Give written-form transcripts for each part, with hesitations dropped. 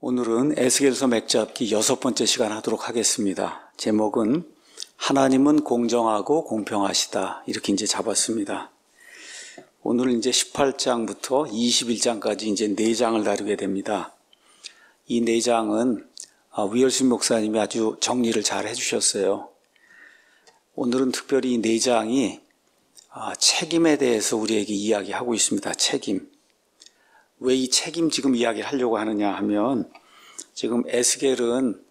오늘은 에스겔서 맥잡기 6번째 시간 하도록 하겠습니다. 제목은 하나님은 공정하고 공평하시다, 이렇게 이제 잡았습니다. 오늘은 이제 18장부터 21장까지 이제 4장을 다루게 됩니다. 이 4장은 위얼슨 목사님이 아주 정리를 잘 해주셨어요. 오늘은 특별히 이 4장이 책임에 대해서 우리에게 이야기하고 있습니다. 책임. 왜 이 책임 지금 이야기를 하려고 하느냐 하면, 지금 에스겔은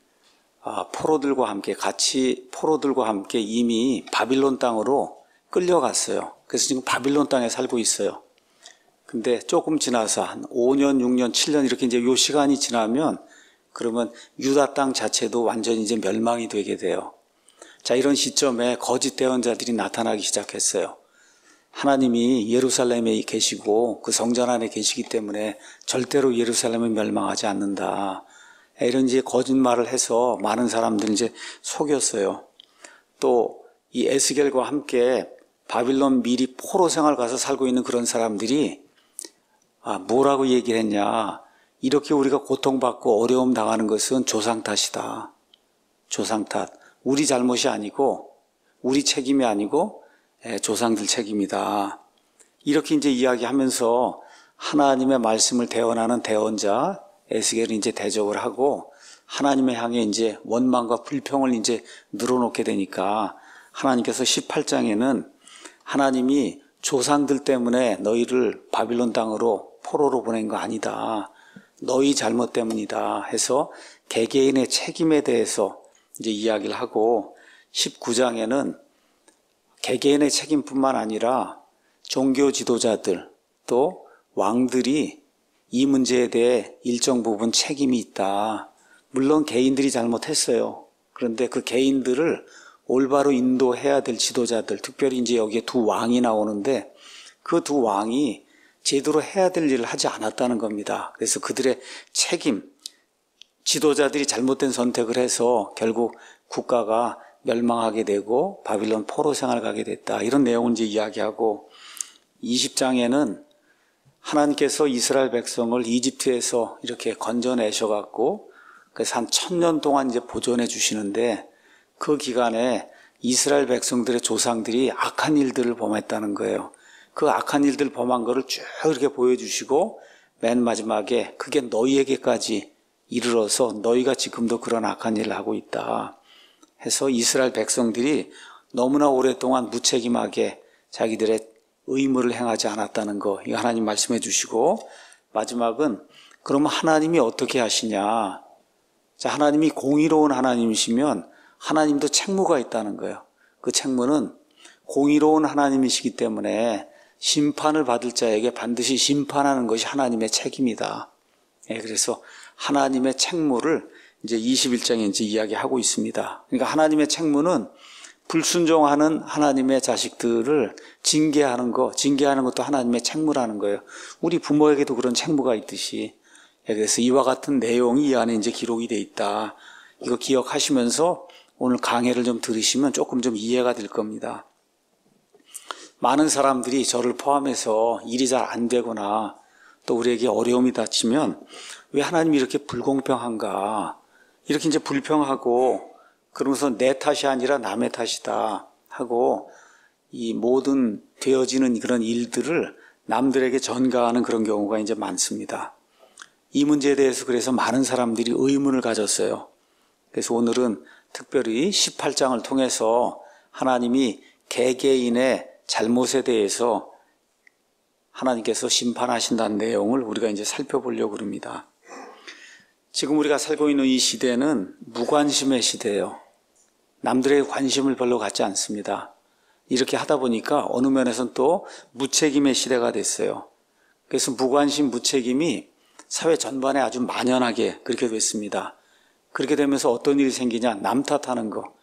포로들과 함께 이미 바빌론 땅으로 끌려갔어요. 그래서 지금 바빌론 땅에 살고 있어요. 근데 조금 지나서 한 5년, 6년, 7년 이렇게 이제 요 시간이 지나면, 그러면 유다 땅 자체도 완전히 이제 멸망이 되게 돼요. 자, 이런 시점에 거짓 대언자들이 나타나기 시작했어요. 하나님이 예루살렘에 계시고 그 성전 안에 계시기 때문에 절대로 예루살렘은 멸망하지 않는다, 이런 이제 거짓말을 해서 많은 사람들을 이제 속였어요. 또 이 에스겔과 함께 바빌론 미리 포로 생활 가서 살고 있는 그런 사람들이 뭐라고 얘기를 했냐, 이렇게 우리가 고통받고 어려움 당하는 것은 조상 탓이다. 조상 탓. 우리 잘못이 아니고, 우리 책임이 아니고 조상들 책임이다. 이렇게 이제 이야기하면서 하나님의 말씀을 대언하는 대언자 에스겔은 이제 대적을 하고, 하나님의 향해 이제 원망과 불평을 이제 늘어놓게 되니까, 하나님께서 18장에는 하나님이 조상들 때문에 너희를 바빌론 땅으로 포로로 보낸 거 아니다, 너희 잘못 때문이다 해서 개개인의 책임에 대해서 이제 이야기를 하고, 19장에는 개개인의 책임뿐만 아니라 종교 지도자들 또 왕들이 이 문제에 대해 일정 부분 책임이 있다. 물론 개인들이 잘못했어요. 그런데 그 개인들을 올바로 인도해야 될 지도자들, 특별히 이제 여기에 두 왕이 나오는데, 그 두 왕이 제대로 해야 될 일을 하지 않았다는 겁니다. 그래서 그들의 책임, 지도자들이 잘못된 선택을 해서 결국 국가가 멸망하게 되고 바빌론 포로 생활 가게 됐다, 이런 내용을 이제 이야기하고, 20장에는 하나님께서 이스라엘 백성을 이집트에서 이렇게 건져내셔갖고 그래서 한 1000년 동안 이제 보존해 주시는데, 그 기간에 이스라엘 백성들의 조상들이 악한 일들을 범했다는 거예요. 그 악한 일들을 범한 거를 쭉 이렇게 보여주시고, 맨 마지막에 그게 너희에게까지 이르러서 너희가 지금도 그런 악한 일을 하고 있다 해서 이스라엘 백성들이 너무나 오랫동안 무책임하게 자기들의 의무를 행하지 않았다는 거, 이거 하나님 말씀해 주시고, 마지막은 그러면 하나님이 어떻게 하시냐. 자, 하나님이 공의로운 하나님이시면 하나님도 책무가 있다는 거예요. 그 책무는 공의로운 하나님이시기 때문에 심판을 받을 자에게 반드시 심판하는 것이 하나님의 책임이다. 그래서 하나님의 책무를 이제 21장에 이제 이야기하고 있습니다. 그러니까 하나님의 책무는 불순종하는 하나님의 자식들을 징계하는 것도 하나님의 책무라는 거예요. 우리 부모에게도 그런 책무가 있듯이. 그래서 이와 같은 내용이 이 안에 이제 기록이 돼 있다. 이거 기억하시면서 오늘 강해를 좀 들으시면 조금 좀 이해가 될 겁니다. 많은 사람들이 저를 포함해서 일이 잘 안 되거나 또 우리에게 어려움이 닥치면 왜 하나님이 이렇게 불공평한가, 이렇게 이제 불평하고, 그러면서 내 탓이 아니라 남의 탓이다 하고 이 모든 되어지는 그런 일들을 남들에게 전가하는 그런 경우가 이제 많습니다. 이 문제에 대해서 그래서 많은 사람들이 의문을 가졌어요. 그래서 오늘은 특별히 18장을 통해서 하나님이 개개인의 잘못에 대해서 하나님께서 심판하신다는 내용을 우리가 이제 살펴보려고 합니다. 지금 우리가 살고 있는 이 시대는 무관심의 시대예요. 남들의 관심을 별로 갖지 않습니다. 이렇게 하다 보니까 어느 면에서는 또 무책임의 시대가 됐어요. 그래서 무관심, 무책임이 사회 전반에 아주 만연하게 그렇게 됐습니다. 그렇게 되면서 어떤 일이 생기냐, 남 탓하는 거.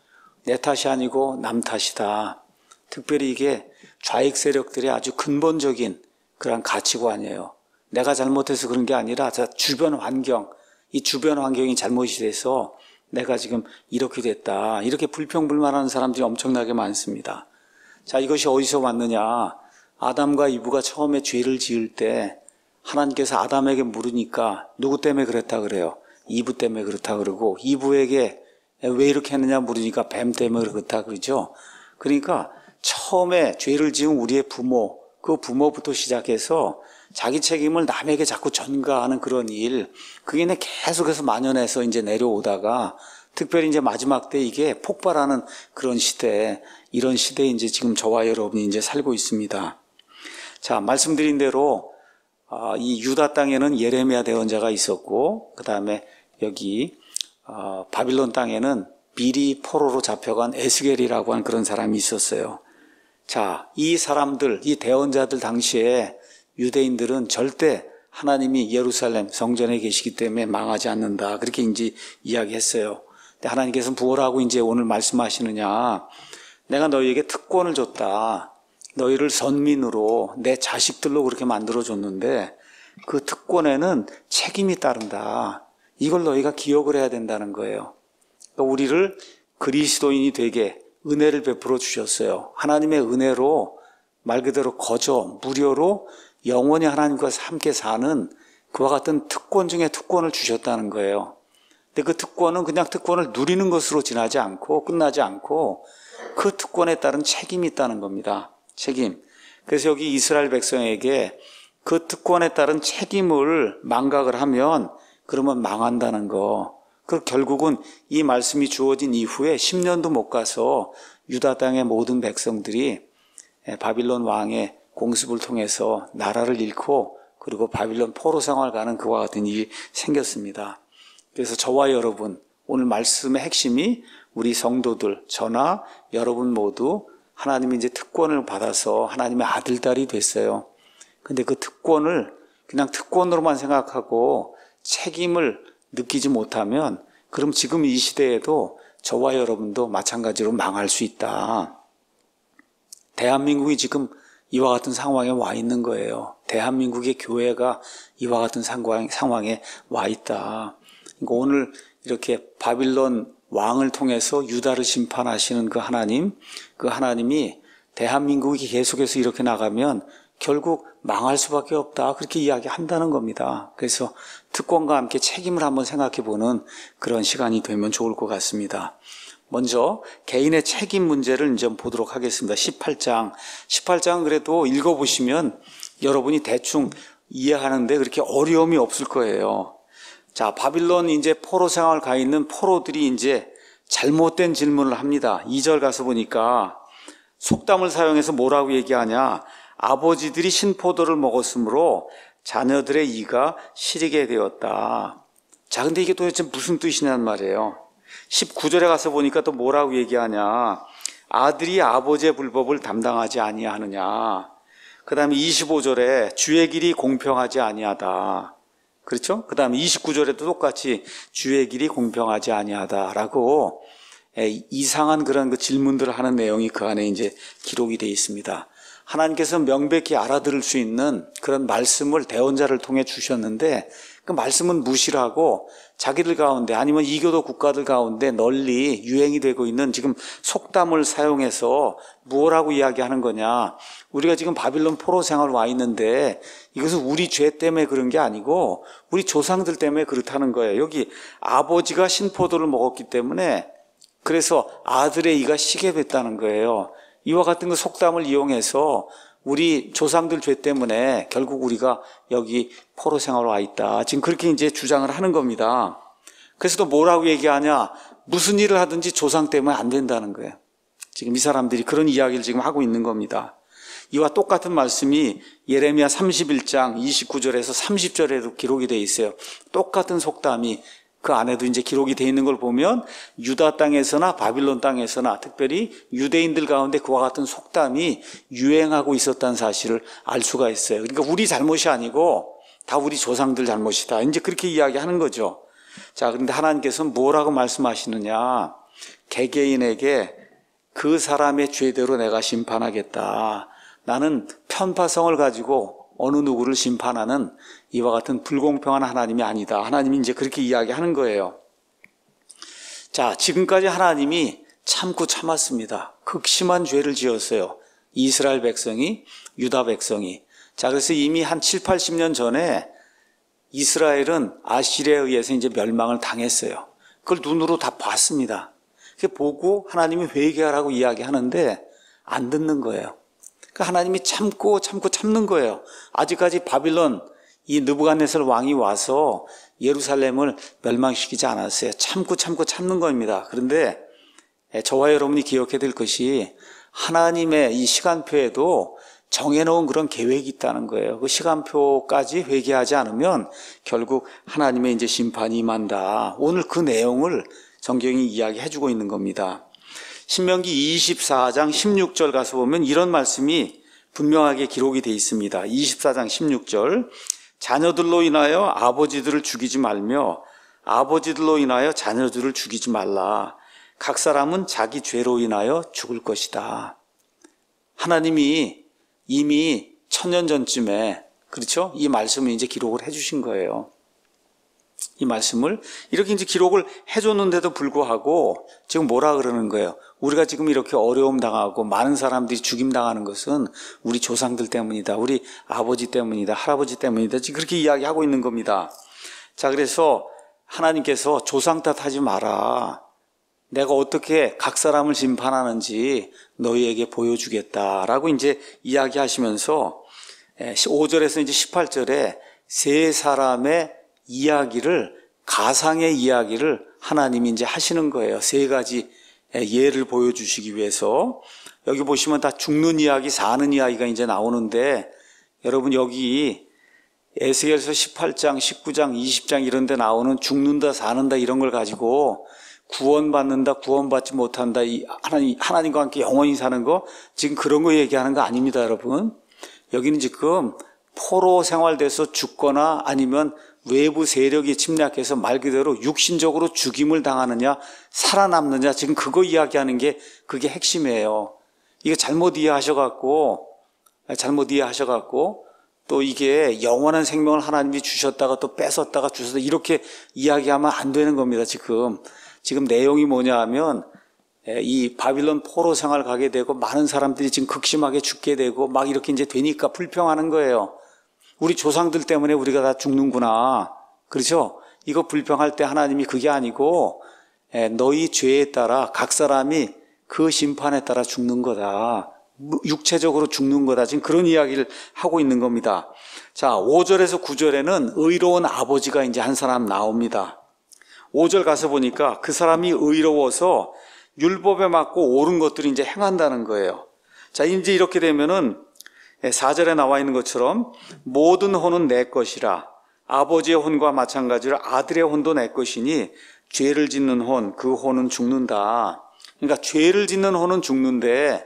내 탓이 아니고 남 탓이다. 특별히 이게 좌익 세력들의 아주 근본적인 그런 가치관이에요. 내가 잘못해서 그런 게 아니라 주변 환경, 이 주변 환경이 잘못이 돼서 내가 지금 이렇게 됐다, 이렇게 불평불만하는 사람들이 엄청나게 많습니다. 자, 이것이 어디서 왔느냐. 아담과 이브가 처음에 죄를 지을 때 하나님께서 아담에게 물으니까 누구 때문에 그랬다 그래요? 이브 때문에 그렇다 그러고, 이브에게 왜 이렇게 했느냐 물으니까 뱀 때문에 그렇다 그러죠. 그러니까 처음에 죄를 지은 우리의 부모, 그 부모부터 시작해서 자기 책임을 남에게 자꾸 전가하는 그런 일, 그게 계속해서 만연해서 이제 내려오다가 특별히 이제 마지막 때 이게 폭발하는 그런 시대, 이런 시대에 이제 지금 저와 여러분이 이제 살고 있습니다. 자, 말씀드린 대로 이 유다 땅에는 예레미야 대언자가 있었고, 그 다음에 여기 바빌론 땅에는 미리 포로로 잡혀간 에스겔이라고 하는 그런 사람이 있었어요. 자, 이 사람들, 이 대언자들 당시에 유대인들은 절대 하나님이 예루살렘 성전에 계시기 때문에 망하지 않는다, 그렇게 이제 이야기했어요. 근데 하나님께서는 부어라고 이제 오늘 말씀하시느냐, 내가 너희에게 특권을 줬다. 너희를 선민으로 내 자식들로 그렇게 만들어줬는데 그 특권에는 책임이 따른다. 이걸 너희가 기억을 해야 된다는 거예요. 그러니까 우리를 그리스도인이 되게 은혜를 베풀어 주셨어요. 하나님의 은혜로 말 그대로 거저 무료로 영원히 하나님과 함께 사는 그와 같은 특권 중에 특권을 주셨다는 거예요. 근데 그 특권은 그냥 특권을 누리는 것으로 지나지 않고 끝나지 않고 그 특권에 따른 책임이 있다는 겁니다. 책임. 그래서 여기 이스라엘 백성에게 그 특권에 따른 책임을 망각을 하면 그러면 망한다는 거. 그 결국은 이 말씀이 주어진 이후에 10년도 못 가서 유다 땅의 모든 백성들이 바빌론 왕의 공습을 통해서 나라를 잃고 그리고 바빌론 포로 생활 가는 그와 같은 일이 생겼습니다. 그래서 저와 여러분, 오늘 말씀의 핵심이 우리 성도들, 저나 여러분 모두 하나님이 이제 특권을 받아서 하나님의 아들, 딸이 됐어요. 근데 그 특권을 그냥 특권으로만 생각하고 책임을 느끼지 못하면 그럼 지금 이 시대에도 저와 여러분도 마찬가지로 망할 수 있다. 대한민국이 지금 이와 같은 상황에 와 있는 거예요. 대한민국의 교회가 이와 같은 상황에 와 있다. 그러니까 오늘 이렇게 바빌론 왕을 통해서 유다를 심판하시는 그 하나님이 대한민국이 계속해서 이렇게 나가면 결국 망할 수밖에 없다, 그렇게 이야기한다는 겁니다. 그래서 특권과 함께 책임을 한번 생각해보는 그런 시간이 되면 좋을 것 같습니다. 먼저 개인의 책임 문제를 좀 보도록 하겠습니다. 18장은 그래도 읽어보시면 여러분이 대충 이해하는데 그렇게 어려움이 없을 거예요. 자, 바빌론 이제 포로 생활 가 있는 포로들이 이제 잘못된 질문을 합니다. 2절 가서 보니까 속담을 사용해서 뭐라고 얘기하냐? 아버지들이 신포도를 먹었으므로 자녀들의 이가 시리게 되었다. 자, 근데 이게 도대체 무슨 뜻이냐는 말이에요. 19절에 가서 보니까 또 뭐라고 얘기하냐? 아들이 아버지의 불법을 담당하지 아니하느냐. 그 다음에 25절에 주의 길이 공평하지 아니하다. 그렇죠? 그 다음에 29절에도 똑같이 주의 길이 공평하지 아니하다라고 이상한 그런 그 질문들을 하는 내용이 그 안에 이제 기록이 되어 있습니다. 하나님께서 명백히 알아들을 수 있는 그런 말씀을 대언자를 통해 주셨는데 그 말씀은 무시를 하고 자기들 가운데 아니면 이교도 국가들 가운데 널리 유행이 되고 있는 지금 속담을 사용해서 뭐라고 이야기하는 거냐? 우리가 지금 바빌론 포로 생활 와 있는데 이것은 우리 죄 때문에 그런 게 아니고 우리 조상들 때문에 그렇다는 거예요. 여기 아버지가 신포도를 먹었기 때문에 그래서 아들의 이가 시게 됐다는 거예요. 이와 같은 그 속담을 이용해서 우리 조상들 죄 때문에 결국 우리가 여기 포로 생활 와 있다, 지금 그렇게 이제 주장을 하는 겁니다. 그래서 또 뭐라고 얘기하냐? 무슨 일을 하든지 조상 때문에 안 된다는 거예요. 지금 이 사람들이 그런 이야기를 지금 하고 있는 겁니다. 이와 똑같은 말씀이 예레미야 31장 29절에서 30절에도 기록이 되어 있어요. 똑같은 속담이 그 안에도 이제 기록이 되어 있는 걸 보면 유다 땅에서나 바빌론 땅에서나 특별히 유대인들 가운데 그와 같은 속담이 유행하고 있었다는 사실을 알 수가 있어요. 그러니까 우리 잘못이 아니고 다 우리 조상들 잘못이다, 이제 그렇게 이야기하는 거죠. 자, 그런데 하나님께서는 뭐라고 말씀하시느냐? 개개인에게 그 사람의 죄대로 내가 심판하겠다. 나는 편파성을 가지고 어느 누구를 심판하는 이와 같은 불공평한 하나님이 아니다. 하나님이 이제 그렇게 이야기하는 거예요. 자, 지금까지 하나님이 참고 참았습니다. 극심한 죄를 지었어요. 이스라엘 백성이, 유다 백성이. 자, 그래서 이미 한 7, 80년 전에 이스라엘은 아시리아에 의해서 이제 멸망을 당했어요. 그걸 눈으로 다 봤습니다. 그 보고 하나님이 회개하라고 이야기하는데 안 듣는 거예요. 그 하나님이 참는 거예요. 아직까지 바빌론 이 느부갓네살 왕이 와서 예루살렘을 멸망시키지 않았어요. 참는 겁니다. 그런데 저와 여러분이 기억해야 될 것이 하나님의 이 시간표에도 정해놓은 그런 계획이 있다는 거예요. 그 시간표까지 회개하지 않으면 결국 하나님의 이제 심판이 임한다. 오늘 그 내용을 성경이 이야기해주고 있는 겁니다. 신명기 24장 16절 가서 보면 이런 말씀이 분명하게 기록이 되어 있습니다. 24장 16절 자녀들로 인하여 아버지들을 죽이지 말며 아버지들로 인하여 자녀들을 죽이지 말라. 각 사람은 자기 죄로 인하여 죽을 것이다. 하나님이 이미 1000년 전쯤에 그렇죠? 이 말씀을 이제 기록을 해주신 거예요. 이 말씀을 이렇게 이제 기록을 해줬는데도 불구하고 지금 뭐라 그러는 거예요? 우리가 지금 이렇게 어려움 당하고 많은 사람들이 죽임 당하는 것은 우리 조상들 때문이다. 우리 아버지 때문이다. 할아버지 때문이다. 지금 그렇게 이야기하고 있는 겁니다. 자, 그래서 하나님께서 조상 탓하지 마라. 내가 어떻게 각 사람을 심판하는지 너희에게 보여주겠다라고 이제 이야기하시면서 5절에서 이제 18절에 세 사람의 이야기를 가상의 이야기를 하나님이 이제 하시는 거예요. 세 가지 예를 보여주시기 위해서 여기 보시면 다 죽는 이야기, 사는 이야기가 이제 나오는데 여러분 여기 에스겔서 18장, 19장, 20장 이런 데 나오는 죽는다, 사는다 이런 걸 가지고 구원받는다, 구원받지 못한다, 이 하나님과 함께 영원히 사는 거 지금 그런 거 얘기하는 거 아닙니다, 여러분. 여기는 지금 포로 생활돼서 죽거나 아니면 외부 세력이 침략해서 말 그대로 육신적으로 죽임을 당하느냐 살아남느냐 지금 그거 이야기하는 게 그게 핵심이에요. 이거 잘못 이해하셔갖고 또 이게 영원한 생명을 하나님이 주셨다가 또 뺏었다가 주셨다 이렇게 이야기하면 안 되는 겁니다. 지금 내용이 뭐냐 하면 이 바빌론 포로 생활 가게 되고 많은 사람들이 지금 극심하게 죽게 되고 막 이렇게 이제 되니까 불평하는 거예요. 우리 조상들 때문에 우리가 다 죽는구나. 그렇죠? 이거 불평할 때 하나님이 그게 아니고 너희 죄에 따라 각 사람이 그 심판에 따라 죽는 거다. 육체적으로 죽는 거다. 지금 그런 이야기를 하고 있는 겁니다. 자, 5절에서 9절에는 의로운 아버지가 이제 한 사람 나옵니다. 5절 가서 보니까 그 사람이 의로워서 율법에 맞고 옳은 것들을 이제 행한다는 거예요. 자, 이제 이렇게 되면은 4절에 나와 있는 것처럼 모든 혼은 내 것이라 아버지의 혼과 마찬가지로 아들의 혼도 내 것이니 죄를 짓는 혼, 그 혼은 죽는다. 그러니까 죄를 짓는 혼은 죽는데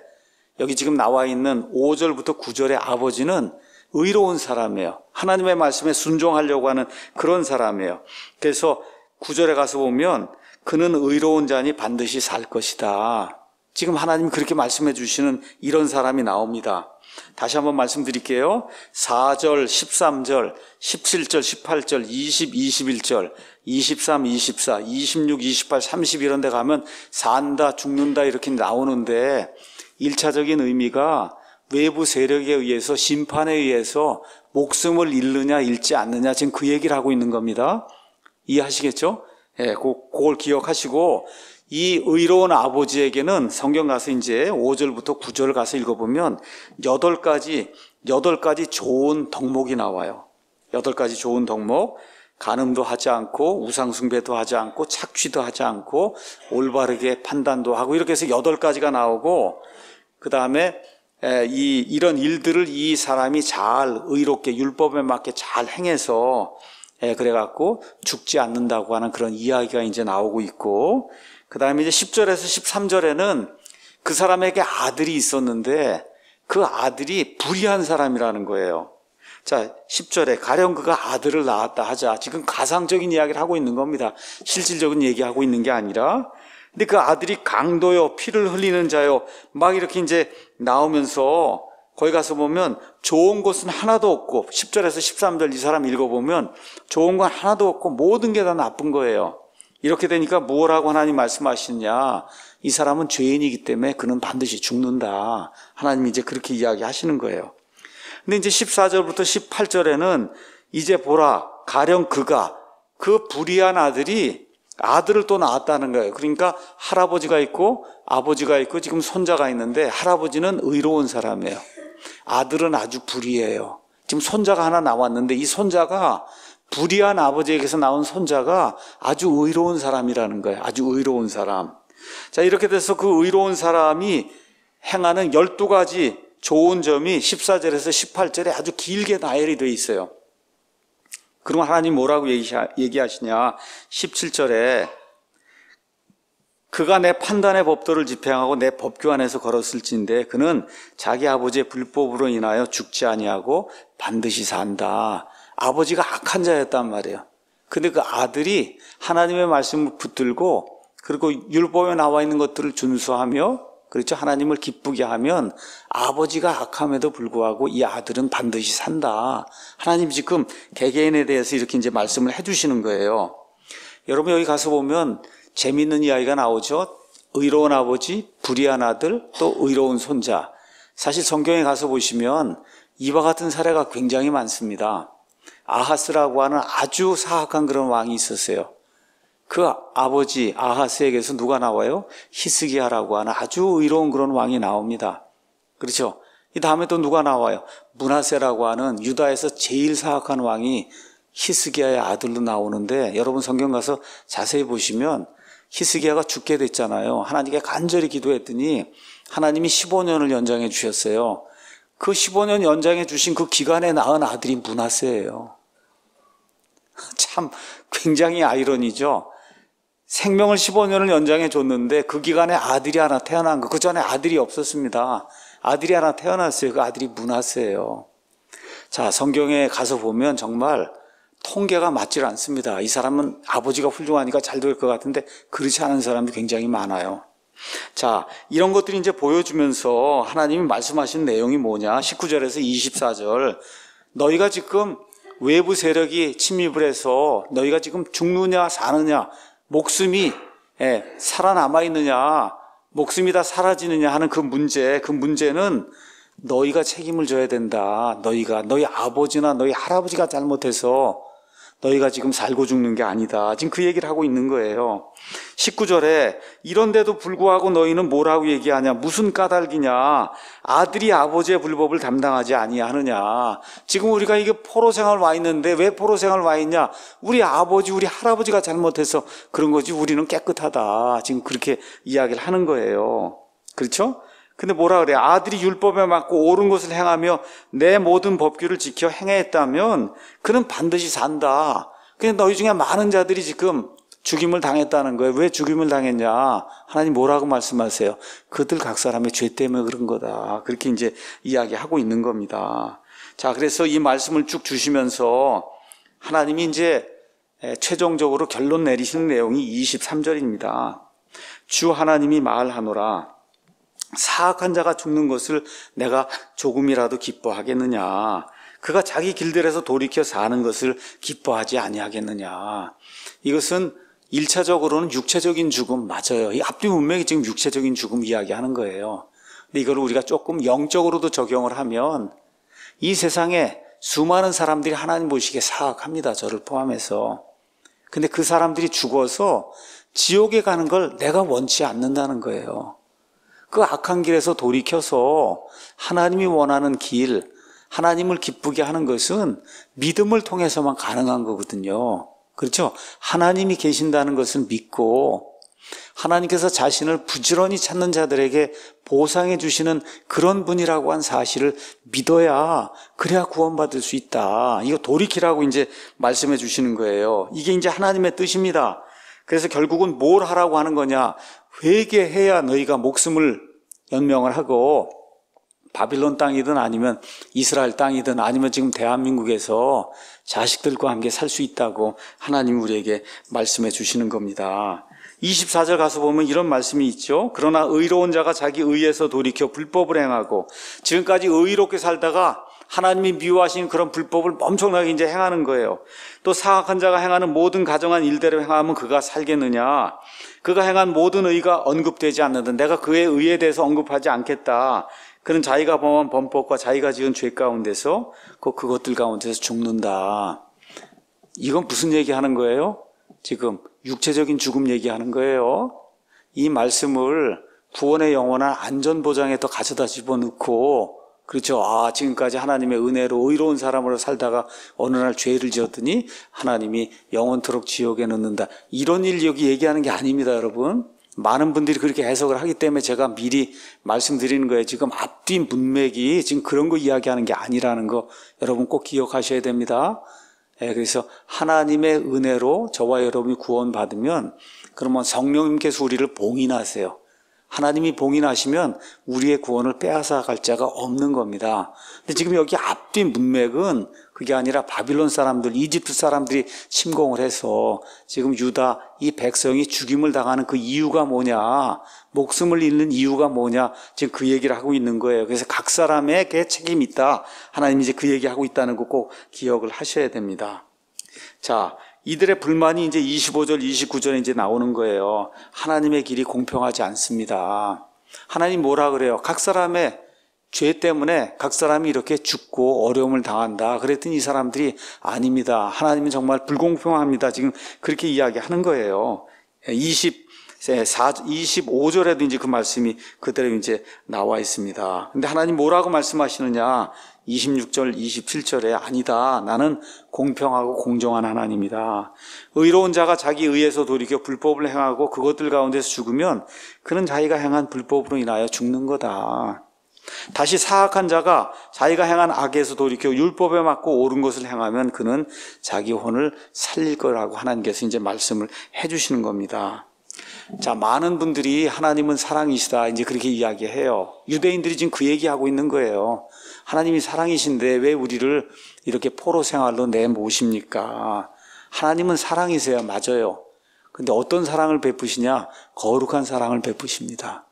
여기 지금 나와 있는 5절부터 9절의 아버지는 의로운 사람이에요. 하나님의 말씀에 순종하려고 하는 그런 사람이에요. 그래서 9절에 가서 보면 그는 의로운 자니 반드시 살 것이다. 지금 하나님 그렇게 말씀해 주시는 이런 사람이 나옵니다. 다시 한번 말씀드릴게요. 4절, 13절, 17절, 18절, 20, 21절, 23, 24, 26, 28, 30 이런 데 가면 산다, 죽는다 이렇게 나오는데 1차적인 의미가 외부 세력에 의해서 심판에 의해서 목숨을 잃느냐 잃지 않느냐 지금 그 얘기를 하고 있는 겁니다. 이해하시겠죠? 그걸 기억하시고 이 의로운 아버지에게는 성경 가서 이제 5절부터 9절 가서 읽어보면 8가지 좋은 덕목이 나와요. 8가지 좋은 덕목. 간음도 하지 않고 우상숭배도 하지 않고 착취도 하지 않고 올바르게 판단도 하고 이렇게 해서 8가지가 나오고 그 다음에 이런 일들을 이 사람이 잘 의롭게 율법에 맞게 잘 행해서 그래갖고 죽지 않는다고 하는 그런 이야기가 이제 나오고 있고 그 다음에 이제 10절에서 13절에는 그 사람에게 아들이 있었는데 그 아들이 불의한 사람이라는 거예요. 자, 10절에 가령 그가 아들을 낳았다 하자. 지금 가상적인 이야기를 하고 있는 겁니다. 실질적인 얘기하고 있는 게 아니라. 근데 그 아들이 강도요, 피를 흘리는 자요, 막 이렇게 이제 나오면서 거기 가서 보면 좋은 것은 하나도 없고 10절에서 13절 이 사람 읽어보면 좋은 건 하나도 없고 모든 게 다 나쁜 거예요. 이렇게 되니까 뭐라고 하나님 말씀하시냐. 이 사람은 죄인이기 때문에 그는 반드시 죽는다. 하나님이 이제 그렇게 이야기하시는 거예요. 근데 이제 14절부터 18절에는 이제 보라 가령 그 불의한 아들이 아들을 또 낳았다는 거예요. 그러니까 할아버지가 있고 아버지가 있고 지금 손자가 있는데 할아버지는 의로운 사람이에요. 아들은 아주 불의해요. 지금 손자가 하나 나왔는데 이 손자가 불의한 아버지에게서 나온 손자가 아주 의로운 사람이라는 거예요. 아주 의로운 사람. 자, 이렇게 돼서 그 의로운 사람이 행하는 12가지 좋은 점이 14절에서 18절에 아주 길게 나열이 되어 있어요. 그럼 하나님 뭐라고 얘기하시냐? 17절에 그가 내 판단의 법도를 집행하고 내 법규 안에서 걸었을진데 그는 자기 아버지의 불법으로 인하여 죽지 아니하고 반드시 산다. 아버지가 악한 자였단 말이에요. 근데 그 아들이 하나님의 말씀을 붙들고 그리고 율법에 나와 있는 것들을 준수하며 그렇죠. 하나님을 기쁘게 하면 아버지가 악함에도 불구하고 이 아들은 반드시 산다. 하나님 지금 개개인에 대해서 이렇게 이제 말씀을 해주시는 거예요. 여러분 여기 가서 보면 재미있는 이야기가 나오죠. 의로운 아버지, 불의한 아들, 또 의로운 손자. 사실 성경에 가서 보시면 이와 같은 사례가 굉장히 많습니다. 아하스라고 하는 아주 사악한 그런 왕이 있었어요. 그 아버지 아하스에게서 누가 나와요? 히스기야라고 하는 아주 의로운 그런 왕이 나옵니다. 그렇죠? 이 다음에 또 누가 나와요? 므낫세라고 하는 유다에서 제일 사악한 왕이 히스기야의 아들로 나오는데 여러분 성경 가서 자세히 보시면 히스기야가 죽게 됐잖아요. 하나님께 간절히 기도했더니 하나님이 15년을 연장해 주셨어요. 그 15년 연장해 주신 그 기간에 낳은 아들이 므낫세예요. 참 굉장히 아이러니죠. 생명을 15년을 연장해 줬는데 그 기간에 아들이 하나 태어난 거. 그 전에 아들이 없었습니다. 아들이 하나 태어났어요. 그 아들이 므낫세예요. 자, 성경에 가서 보면 정말 통계가 맞질 않습니다. 이 사람은 아버지가 훌륭하니까 잘 될 것 같은데 그렇지 않은 사람이 굉장히 많아요. 자, 이런 것들이 이제 보여주면서 하나님이 말씀하신 내용이 뭐냐? 19절에서 24절. 너희가 지금 외부 세력이 침입을 해서 너희가 지금 죽느냐 사느냐 목숨이 살아남아 있느냐 목숨이 다 사라지느냐 하는 그 문제는 너희가 책임을 져야 된다. 너희 아버지나 너희 할아버지가 잘못해서 너희가 지금 살고 죽는 게 아니다. 지금 그 얘기를 하고 있는 거예요. 19절에 이런데도 불구하고 너희는 뭐라고 얘기하냐? 무슨 까닭이냐? 아들이 아버지의 불법을 담당하지 아니하느냐? 지금 우리가 이게 포로 생활 와 있는데 왜 포로 생활 와 있냐? 우리 아버지, 우리 할아버지가 잘못해서 그런 거지 우리는 깨끗하다. 지금 그렇게 이야기를 하는 거예요. 그렇죠? 근데 뭐라 그래? 아들이 율법에 맞고 옳은 것을 행하며 내 모든 법규를 지켜 행했다면 그는 반드시 산다. 근데 너희 중에 많은 자들이 지금 죽임을 당했다는 거예요. 왜 죽임을 당했냐? 하나님 뭐라고 말씀하세요? 그들 각 사람의 죄 때문에 그런 거다. 그렇게 이제 이야기하고 있는 겁니다. 자, 그래서 이 말씀을 쭉 주시면서 하나님이 이제 최종적으로 결론 내리시는 내용이 23절입니다. 주 하나님이 말하노라. 사악한 자가 죽는 것을 내가 조금이라도 기뻐하겠느냐? 그가 자기 길들에서 돌이켜 사는 것을 기뻐하지 아니하겠느냐? 이것은 1차적으로는 육체적인 죽음 맞아요. 이 앞뒤 문맥이 지금 육체적인 죽음 이야기하는 거예요. 근데 이걸 우리가 조금 영적으로도 적용을 하면 이 세상에 수많은 사람들이 하나님 보시기에 사악합니다. 저를 포함해서. 근데 그 사람들이 죽어서 지옥에 가는 걸 내가 원치 않는다는 거예요. 그 악한 길에서 돌이켜서 하나님이 원하는 길, 하나님을 기쁘게 하는 것은 믿음을 통해서만 가능한 거거든요. 그렇죠? 하나님이 계신다는 것을 믿고 하나님께서 자신을 부지런히 찾는 자들에게 보상해 주시는 그런 분이라고 한 사실을 믿어야 그래야 구원받을 수 있다. 이거 돌이키라고 이제 말씀해 주시는 거예요. 이게 이제 하나님의 뜻입니다. 그래서 결국은 뭘 하라고 하는 거냐? 회개해야 너희가 목숨을 연명을 하고 바빌론 땅이든 아니면 이스라엘 땅이든 아니면 지금 대한민국에서 자식들과 함께 살 수 있다고 하나님 우리에게 말씀해 주시는 겁니다. 24절 가서 보면 이런 말씀이 있죠. 그러나 의로운 자가 자기 의에서 돌이켜 불법을 행하고 지금까지 의롭게 살다가 하나님이 미워하신 그런 불법을 엄청나게 이제 행하는 거예요. 또 사악한 자가 행하는 모든 가정한 일대로 행하면 그가 살겠느냐? 그가 행한 모든 의가 언급되지 않는다. 내가 그의 의에 대해서 언급하지 않겠다. 그는 자기가 범한 범법과 자기가 지은 죄 가운데서 그것들 가운데서 죽는다. 이건 무슨 얘기하는 거예요? 지금 육체적인 죽음 얘기하는 거예요. 이 말씀을 구원의 영원한 안전보장에 더 가져다 집어넣고, 그렇죠. 지금까지 하나님의 은혜로 의로운 사람으로 살다가 어느 날 죄를 지었더니 하나님이 영원토록 지옥에 넣는다. 이런 일 여기 얘기하는 게 아닙니다, 여러분. 많은 분들이 그렇게 해석을 하기 때문에 제가 미리 말씀드리는 거예요. 지금 앞뒤 문맥이 지금 그런 거 이야기하는 게 아니라는 거 여러분 꼭 기억하셔야 됩니다. 그래서 하나님의 은혜로 저와 여러분이 구원받으면 그러면 성령님께서 우리를 봉인하세요. 하나님이 봉인하시면 우리의 구원을 빼앗아 갈 자가 없는 겁니다. 근데 지금 여기 앞뒤 문맥은 그게 아니라 바빌론 사람들, 이집트 사람들이 침공을 해서 지금 유다 이 백성이 죽임을 당하는 그 이유가 뭐냐, 목숨을 잃는 이유가 뭐냐, 지금 그 얘기를 하고 있는 거예요. 그래서 각 사람에게 책임이 있다. 하나님이 이제 그 얘기하고 있다는 거 꼭 기억을 하셔야 됩니다. 자, 이들의 불만이 이제 25절, 29절에 이제 나오는 거예요. 하나님의 길이 공평하지 않습니다. 하나님 뭐라 그래요? 각 사람의 죄 때문에 각 사람이 이렇게 죽고 어려움을 당한다. 그랬더니 이 사람들이 아닙니다. 하나님은 정말 불공평합니다. 지금 그렇게 이야기하는 거예요. 25절에도 이제 그 말씀이 그대로 이제 나와 있습니다. 근데 하나님 뭐라고 말씀하시느냐? 26절, 27절에 아니다. 나는 공평하고 공정한 하나님이다. 의로운 자가 자기 의에서 돌이켜 불법을 행하고 그것들 가운데서 죽으면 그는 자기가 행한 불법으로 인하여 죽는 거다. 다시 사악한 자가 자기가 행한 악에서 돌이켜 율법에 맞고 옳은 것을 행하면 그는 자기 혼을 살릴 거라고 하나님께서 이제 말씀을 해주시는 겁니다. 자, 많은 분들이 하나님은 사랑이시다 이제 그렇게 이야기해요. 유대인들이 지금 그 얘기하고 있는 거예요. 하나님이 사랑이신데 왜 우리를 이렇게 포로 생활로 내모십니까? 하나님은 사랑이세요. 맞아요. 근데 어떤 사랑을 베푸시냐? 거룩한 사랑을 베푸십니다.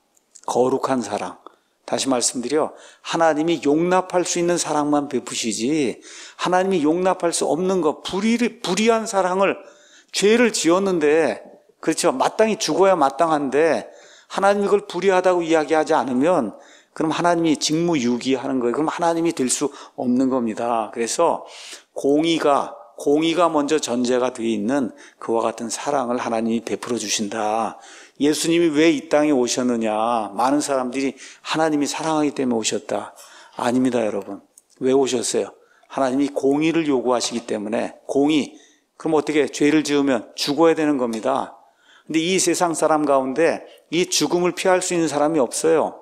거룩한 사랑. 다시 말씀드려, 하나님이 용납할 수 있는 사랑만 베푸시지 하나님이 용납할 수 없는 것, 불의한 사랑을, 죄를 지었는데, 그렇죠, 마땅히 죽어야 마땅한데 하나님이 그걸 불의하다고 이야기하지 않으면 그럼 하나님이 직무유기하는 거예요. 그럼 하나님이 될 수 없는 겁니다. 그래서 공의가 먼저 전제가 되어 있는 그와 같은 사랑을 하나님이 베풀어 주신다. 예수님이 왜 이 땅에 오셨느냐? 많은 사람들이 하나님이 사랑하기 때문에 오셨다. 아닙니다, 여러분. 왜 오셨어요? 하나님이 공의를 요구하시기 때문에. 공의. 그럼 어떻게 죄를 지으면 죽어야 되는 겁니다. 근데 이 세상 사람 가운데 이 죽음을 피할 수 있는 사람이 없어요.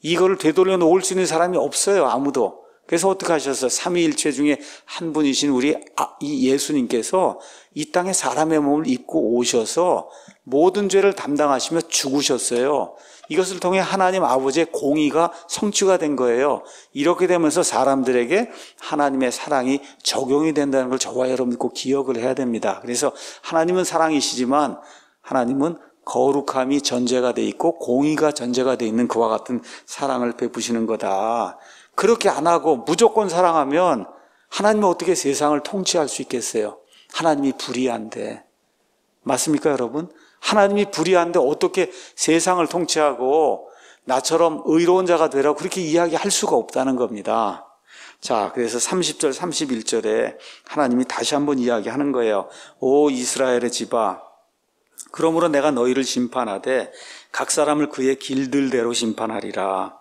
이거를 되돌려 놓을 수 있는 사람이 없어요, 아무도. 그래서 어떻게 하셨어요? 삼위일체 중에 한 분이신 우리 이 예수님께서 이 땅에 사람의 몸을 입고 오셔서 모든 죄를 담당하시며 죽으셨어요. 이것을 통해 하나님 아버지의 공의가 성취가 된 거예요. 이렇게 되면서 사람들에게 하나님의 사랑이 적용이 된다는 걸 저와 여러분 꼭 기억을 해야 됩니다. 그래서 하나님은 사랑이시지만 하나님은 거룩함이 전제가 돼 있고 공의가 전제가 돼 있는 그와 같은 사랑을 베푸시는 거다. 그렇게 안 하고 무조건 사랑하면 하나님은 어떻게 세상을 통치할 수 있겠어요? 하나님이 불의한데. 맞습니까, 여러분? 하나님이 불의한데 어떻게 세상을 통치하고 나처럼 의로운 자가 되라고 그렇게 이야기할 수가 없다는 겁니다. 자, 그래서 30절, 31절에 하나님이 다시 한번 이야기하는 거예요. 오 이스라엘의 집아, 그러므로 내가 너희를 심판하되 각 사람을 그의 길들대로 심판하리라.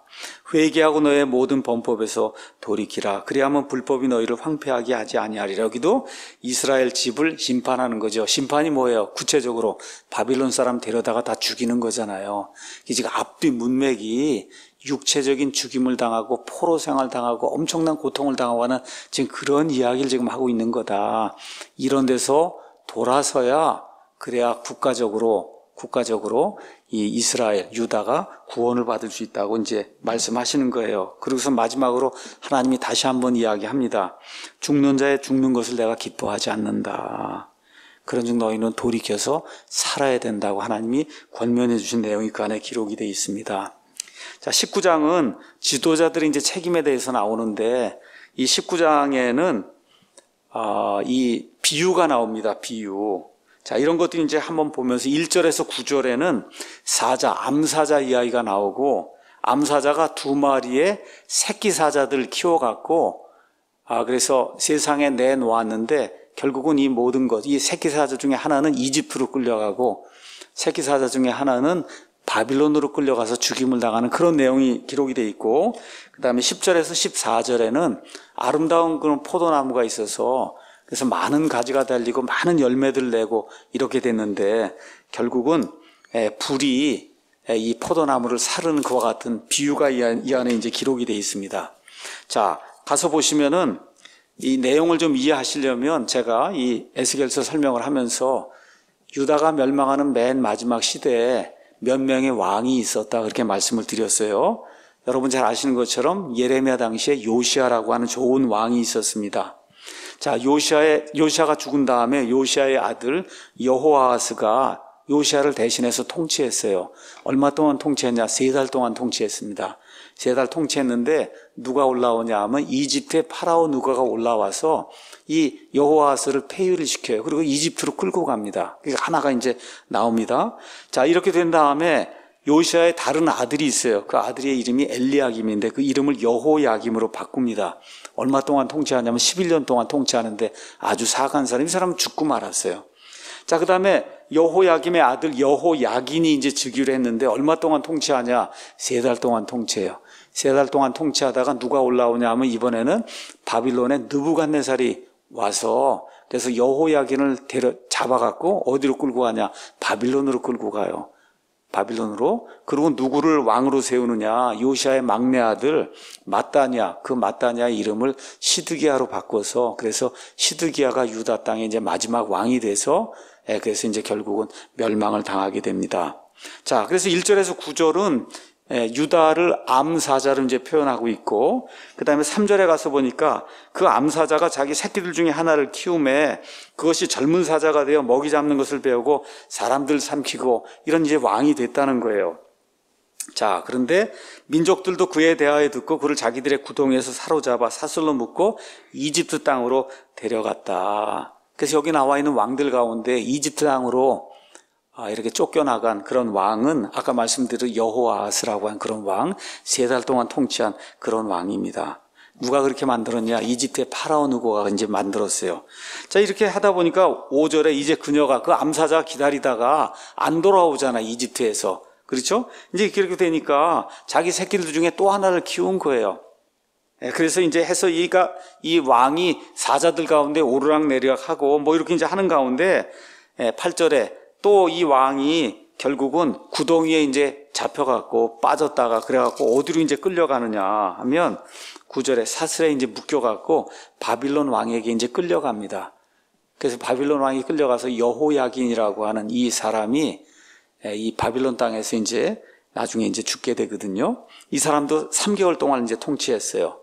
회개하고 너의 모든 범법에서 돌이키라. 그리하면 불법이 너희를 황폐하게 하지 아니하리라. 여기도 이스라엘 집을 심판하는 거죠. 심판이 뭐예요? 구체적으로 바빌론 사람 데려다가 다 죽이는 거잖아요. 지금 앞뒤 문맥이 육체적인 죽임을 당하고 포로 생활 당하고 엄청난 고통을 당하고 하는 지금 그런 이야기를 지금 하고 있는 거다. 이런 데서 돌아서야 그래야 국가적으로 이 이스라엘, 유다가 구원을 받을 수 있다고 이제 말씀하시는 거예요. 그러고서 마지막으로 하나님이 다시 한번 이야기합니다. 죽는 자의 죽는 것을 내가 기뻐하지 않는다. 그런즉 너희는 돌이켜서 살아야 된다고 하나님이 권면해 주신 내용이 그 안에 기록이 되어 있습니다. 자, 19장은 지도자들의 이제 책임에 대해서 나오는데 이 19장에는 이 비유가 나옵니다. 비유. 자, 이런 것도 이제 한번 보면서 1절에서 9절에는 암사자 이야기가 나오고, 암사자가 2마리의 새끼 사자들을 키워갖고, 그래서 세상에 내놓았는데 결국은 이 모든 것, 이 새끼사자 중에 하나는 이집트로 끌려가고 새끼사자 중에 하나는 바빌론으로 끌려가서 죽임을 당하는 그런 내용이 기록이 되어 있고, 그 다음에 10절에서 14절에는 아름다운 그런 포도나무가 있어서 그래서 많은 가지가 달리고 많은 열매들을 내고 이렇게 됐는데, 결국은 불이 이 포도나무를 사르는 그와 같은 비유가 이 안에 이제 기록이 되어 있습니다. 자, 가서 보시면은 이 내용을 좀 이해하시려면 제가 이 에스겔서 설명을 하면서 유다가 멸망하는 맨 마지막 시대에 몇 명의 왕이 있었다 그렇게 말씀을 드렸어요. 여러분 잘 아시는 것처럼 예레미야 당시에 요시아라고 하는 좋은 왕이 있었습니다. 자, 요시아가 죽은 다음에 요시아의 아들 여호아하스가 요시아를 대신해서 통치했어요. 얼마 동안 통치했냐? 3달 동안 통치했습니다. 3달 통치했는데 누가 올라오냐 하면 이집트의 파라오 누가가 올라와서 이 여호아하스를 폐위를 시켜요. 그리고 이집트로 끌고 갑니다. 그러니까 하나가 이제 나옵니다. 자, 이렇게 된 다음에 요시아의 다른 아들이 있어요. 그 아들의 이름이 엘리야김인데 그 이름을 여호야김으로 바꿉니다. 얼마 동안 통치하냐면 11년 동안 통치하는데 아주 사악한 사람이, 이 사람은 죽고 말았어요. 자, 그 다음에 여호야김의 아들 여호야긴이 이제 즉위를 했는데 얼마 동안 통치하냐? 3달 동안 통치해요. 3달 동안 통치하다가 누가 올라오냐 하면 이번에는 바빌론의 느부갓네살이 와서 그래서 여호야긴을 잡아갖고 어디로 끌고 가냐? 바빌론으로 끌고 가요. 바빌론으로. 그리고 누구를 왕으로 세우느냐? 요시아의 막내 아들 마따냐. 그 마따냐의 이름을 시드기야로 바꿔서, 그래서 시드기야가 유다 땅에 이제 마지막 왕이 돼서, 그래서 이제 결국은 멸망을 당하게 됩니다. 자, 그래서 1절에서 9절은 유다를 암사자로 이제 표현하고 있고, 그 다음에 3절에 가서 보니까 그 암사자가 자기 새끼들 중에 하나를 키움에 그것이 젊은 사자가 되어 먹이 잡는 것을 배우고 사람들 삼키고 이런 이제 왕이 됐다는 거예요. 자, 그런데 민족들도 그에 대하여 듣고 그를 자기들의 구덩이에서 사로잡아 사슬로 묶고 이집트 땅으로 데려갔다. 그래서 여기 나와 있는 왕들 가운데 이집트 땅으로 이렇게 쫓겨나간 그런 왕은 아까 말씀드린 여호아하스라고 한 그런 왕, 3달 동안 통치한 그런 왕입니다. 누가 그렇게 만들었냐? 이집트의 파라오 느고가 이제 만들었어요. 자, 이렇게 하다 보니까 5절에 이제 그녀가 그 암사자 기다리다가 안 돌아오잖아, 이집트에서. 그렇죠? 이제 그렇게 되니까 자기 새끼들 중에 또 하나를 키운 거예요. 그래서 이제 해서 이 왕이 사자들 가운데 오르락내리락 하고 뭐 이렇게 이제 하는 가운데 8절에 또 이 왕이 결국은 구덩이에 이제 잡혀갖고 빠졌다가 그래갖고 어디로 이제 끌려가느냐 하면 9절에 사슬에 이제 묶여갖고 바빌론 왕에게 이제 끌려갑니다. 그래서 바빌론 왕이 끌려가서 여호야긴이라고 하는 이 사람이 이 바빌론 땅에서 이제 나중에 이제 죽게 되거든요. 이 사람도 3개월 동안 이제 통치했어요.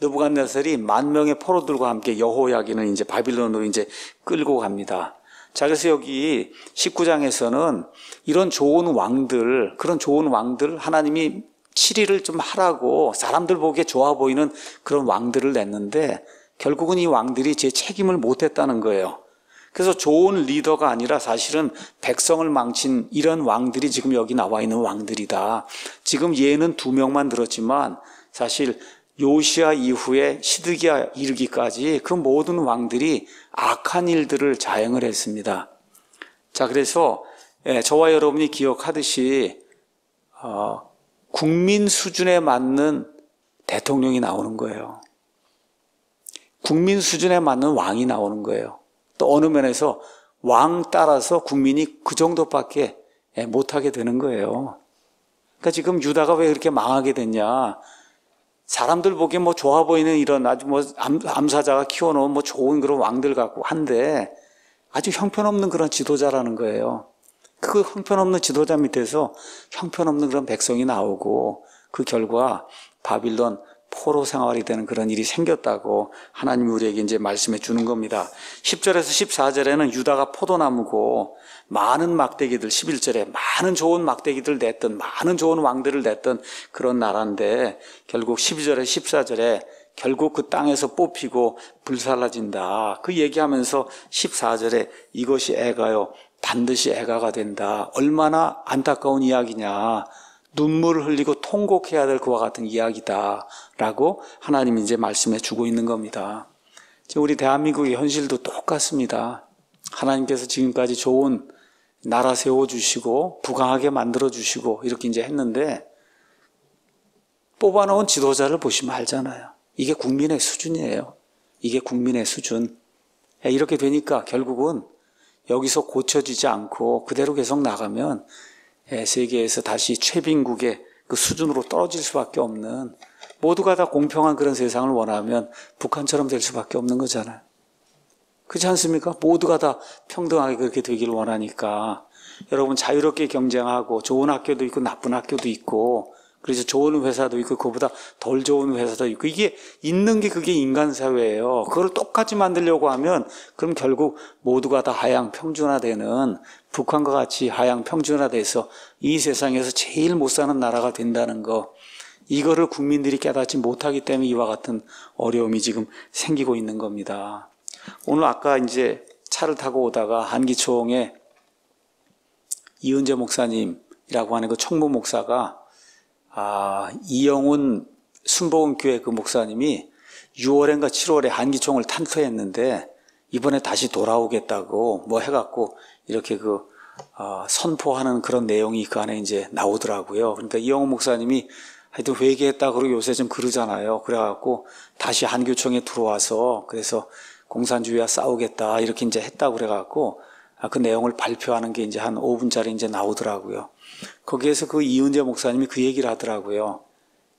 느부갓네살이 10,000명의 포로들과 함께 여호야긴을 이제 바빌론으로 이제 끌고 갑니다. 자, 그래서 여기 19장에서는 이런 좋은 왕들, 그런 좋은 왕들, 하나님이 치리를 좀 하라고 사람들 보기에 좋아 보이는 그런 왕들을 냈는데 결국은 이 왕들이 제 책임을 못했다는 거예요. 그래서 좋은 리더가 아니라 사실은 백성을 망친 이런 왕들이 지금 여기 나와 있는 왕들이다. 지금 얘는 2명만 들었지만 사실 요시아 이후에 시드기야 이르기까지 그 모든 왕들이 악한 일들을 자행을 했습니다. 자, 그래서 저와 여러분이 기억하듯이 국민 수준에 맞는 대통령이 나오는 거예요. 국민 수준에 맞는 왕이 나오는 거예요. 또 어느 면에서 왕 따라서 국민이 그 정도밖에 못하게 되는 거예요. 그러니까 지금 유다가 왜 그렇게 망하게 됐냐? 사람들 보기에 뭐 좋아 보이는 이런 아주 뭐 암사자가 키워놓은 뭐 좋은 그런 왕들 같고 한데 아주 형편없는 그런 지도자라는 거예요. 그 형편없는 지도자 밑에서 형편없는 그런 백성이 나오고 그 결과 바빌론 포로 생활이 되는 그런 일이 생겼다고 하나님이 우리에게 이제 말씀해 주는 겁니다. 10절에서 14절에는 유다가 포도나무고 많은 막대기들, 11절에 많은 좋은 막대기들 냈던, 많은 좋은 왕들을 냈던 그런 나라인데 결국 12절에 14절에 결국 그 땅에서 뽑히고 불살라진다. 그 얘기하면서 14절에 이것이 애가요 반드시 애가가 된다. 얼마나 안타까운 이야기냐. 눈물을 흘리고 통곡해야 될 그와 같은 이야기다 라고 하나님이 이제 말씀해 주고 있는 겁니다. 지금 우리 대한민국의 현실도 똑같습니다. 하나님께서 지금까지 좋은 나라 세워주시고 부강하게 만들어주시고 이렇게 이제 했는데 뽑아놓은 지도자를 보시면 알잖아요. 이게 국민의 수준이에요. 이게 국민의 수준. 이렇게 되니까 결국은 여기서 고쳐지지 않고 그대로 계속 나가면 세계에서 다시 최빈국의 그 수준으로 떨어질 수밖에 없는, 모두가 다 공평한 그런 세상을 원하면 북한처럼 될 수밖에 없는 거잖아요. 그렇지 않습니까? 모두가 다 평등하게 그렇게 되기를 원하니까 여러분 자유롭게 경쟁하고 좋은 학교도 있고 나쁜 학교도 있고 그래서 좋은 회사도 있고 그거보다 덜 좋은 회사도 있고 이게 있는 게 그게 인간 사회예요. 그걸 똑같이 만들려고 하면 그럼 결국 모두가 다 하향 평준화되는, 북한과 같이 하향 평준화돼서 이 세상에서 제일 못 사는 나라가 된다는 거, 이거를 국민들이 깨닫지 못하기 때문에 이와 같은 어려움이 지금 생기고 있는 겁니다. 오늘 아까 이제 차를 타고 오다가 한기총에 이은재 목사님이라고 하는 그 총무 목사가 이영훈 순복음교회 그 목사님이 6월인가 7월에 한기총을 탄퇴했는데 이번에 다시 돌아오겠다고 뭐 해갖고 이렇게 선포하는 그런 내용이 그 안에 이제 나오더라고요. 그러니까 이영훈 목사님이 하여튼 회개했다 그러고 요새 좀 그러잖아요. 그래갖고 다시 한교총에 들어와서 그래서 공산주의와 싸우겠다 이렇게 이제 했다고 그래갖고 그 내용을 발표하는 게 이제 한 5분짜리 이제 나오더라고요. 거기에서 그 이은재 목사님이 그 얘기를 하더라고요.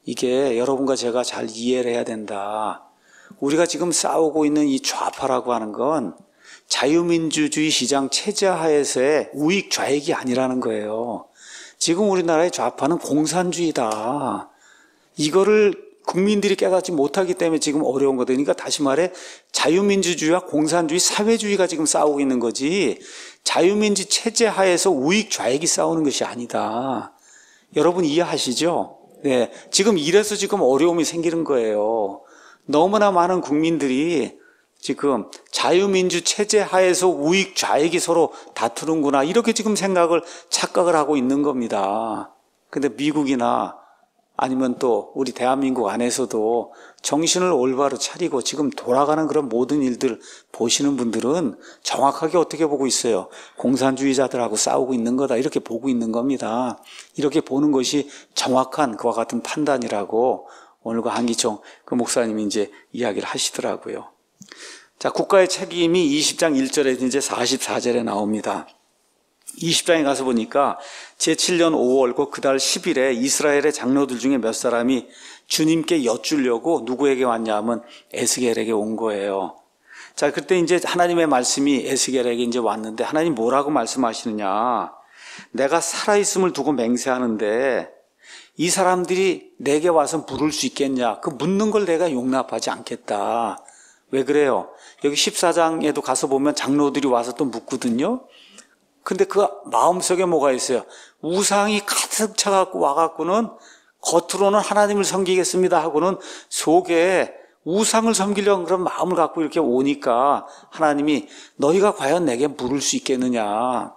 이게 여러분과 제가 잘 이해를 해야 된다. 우리가 지금 싸우고 있는 이 좌파라고 하는 건 자유민주주의 시장 체제 하에서의 우익 좌익이 아니라는 거예요. 지금 우리나라의 좌파는 공산주의다. 이거를 국민들이 깨닫지 못하기 때문에 지금 어려운 거다. 그러니까 다시 말해 자유민주주의와 공산주의, 사회주의가 지금 싸우고 있는 거지 자유민주 체제 하에서 우익 좌익이 싸우는 것이 아니다. 여러분 이해하시죠? 네, 지금 이래서 지금 어려움이 생기는 거예요. 너무나 많은 국민들이 지금 자유민주 체제 하에서 우익 좌익이 서로 다투는구나 이렇게 지금 착각을 하고 있는 겁니다. 근데 미국이나 아니면 또 우리 대한민국 안에서도 정신을 올바로 차리고 지금 돌아가는 그런 모든 일들 보시는 분들은 정확하게 어떻게 보고 있어요? 공산주의자들하고 싸우고 있는 거다 이렇게 보고 있는 겁니다. 이렇게 보는 것이 정확한 그와 같은 판단이라고 오늘 그 한기총 그 목사님이 이제 이야기를 하시더라고요. 자, 국가의 책임이 20장 1절에 이제 44절에 나옵니다. 20장에 가서 보니까 제7년 5월 그달 10일에 이스라엘의 장로들 중에 몇 사람이 주님께 여쭈려고 누구에게 왔냐 하면 에스겔에게 온 거예요. 자, 그때 이제 하나님의 말씀이 에스겔에게 이제 왔는데 하나님 뭐라고 말씀하시느냐? 내가 살아있음을 두고 맹세하는데 이 사람들이 내게 와서 물을 수 있겠냐? 그 묻는 걸 내가 용납하지 않겠다. 왜 그래요? 여기 14장에도 가서 보면 장로들이 와서 또 묻거든요. 근데 그 마음속에 뭐가 있어요? 우상이 가득 차갖고 와갖고는 겉으로는 하나님을 섬기겠습니다 하고는 속에 우상을 섬기려는 그런 마음을 갖고 이렇게 오니까 하나님이 너희가 과연 내게 물을 수 있겠느냐?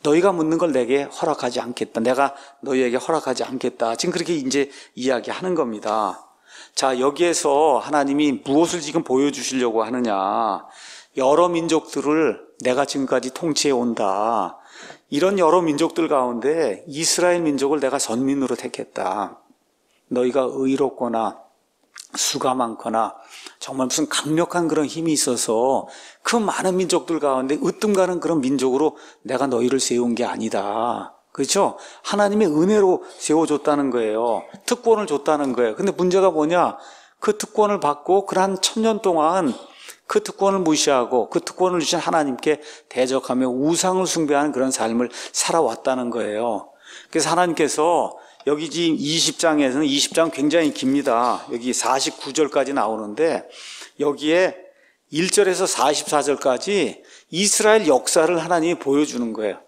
너희가 묻는 걸 내게 허락하지 않겠다. 내가 너희에게 허락하지 않겠다. 지금 그렇게 이제 이야기하는 겁니다. 자, 여기에서 하나님이 무엇을 지금 보여주시려고 하느냐? 여러 민족들을 내가 지금까지 통치해 온다. 이런 여러 민족들 가운데 이스라엘 민족을 내가 선민으로 택했다. 너희가 의롭거나 수가 많거나 정말 무슨 강력한 그런 힘이 있어서 그 많은 민족들 가운데 으뜸가는 그런 민족으로 내가 너희를 세운 게 아니다. 그렇죠? 하나님의 은혜로 세워줬다는 거예요. 특권을 줬다는 거예요. 근데 문제가 뭐냐? 그 특권을 받고 그한 1000년 동안 그 특권을 무시하고 그 특권을 주신 하나님께 대적하며 우상을 숭배하는 그런 삶을 살아왔다는 거예요. 그래서 하나님께서 여기 지금 20장에서는 20장 굉장히 깁니다. 여기 49절까지 나오는데 여기에 1절에서 44절까지 이스라엘 역사를 하나님이 보여주는 거예요.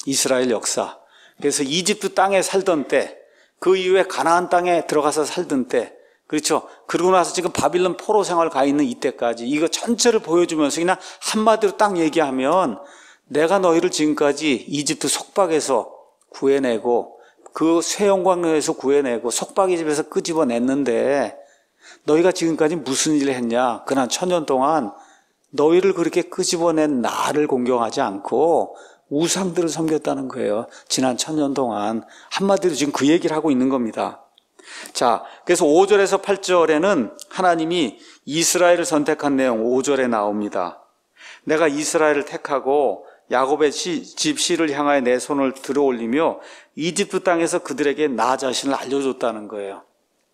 이스라엘 역사. 그래서 이집트 땅에 살던 때, 그 이후에 가나안 땅에 들어가서 살던 때, 그렇죠? 그러고 나서 지금 바빌론 포로 생활 가 있는 이때까지 이거 전체를 보여주면서 그냥 한마디로 딱 얘기하면 내가 너희를 지금까지 이집트 속박에서 구해내고 그 쇠영광로에서 구해내고 속박이 집에서 끄집어냈는데 너희가 지금까지 무슨 일을 했냐? 그난 1000년 동안 너희를 그렇게 끄집어낸 나를 공경하지 않고 우상들을 섬겼다는 거예요. 지난 1000년 동안. 한마디로 지금 그 얘기를 하고 있는 겁니다. 자, 그래서 5절에서 8절에는 하나님이 이스라엘을 선택한 내용 5절에 나옵니다. 내가 이스라엘을 택하고 야곱의 집 실을 향하여 내 손을 들어 올리며 이집트 땅에서 그들에게 나 자신을 알려줬다는 거예요.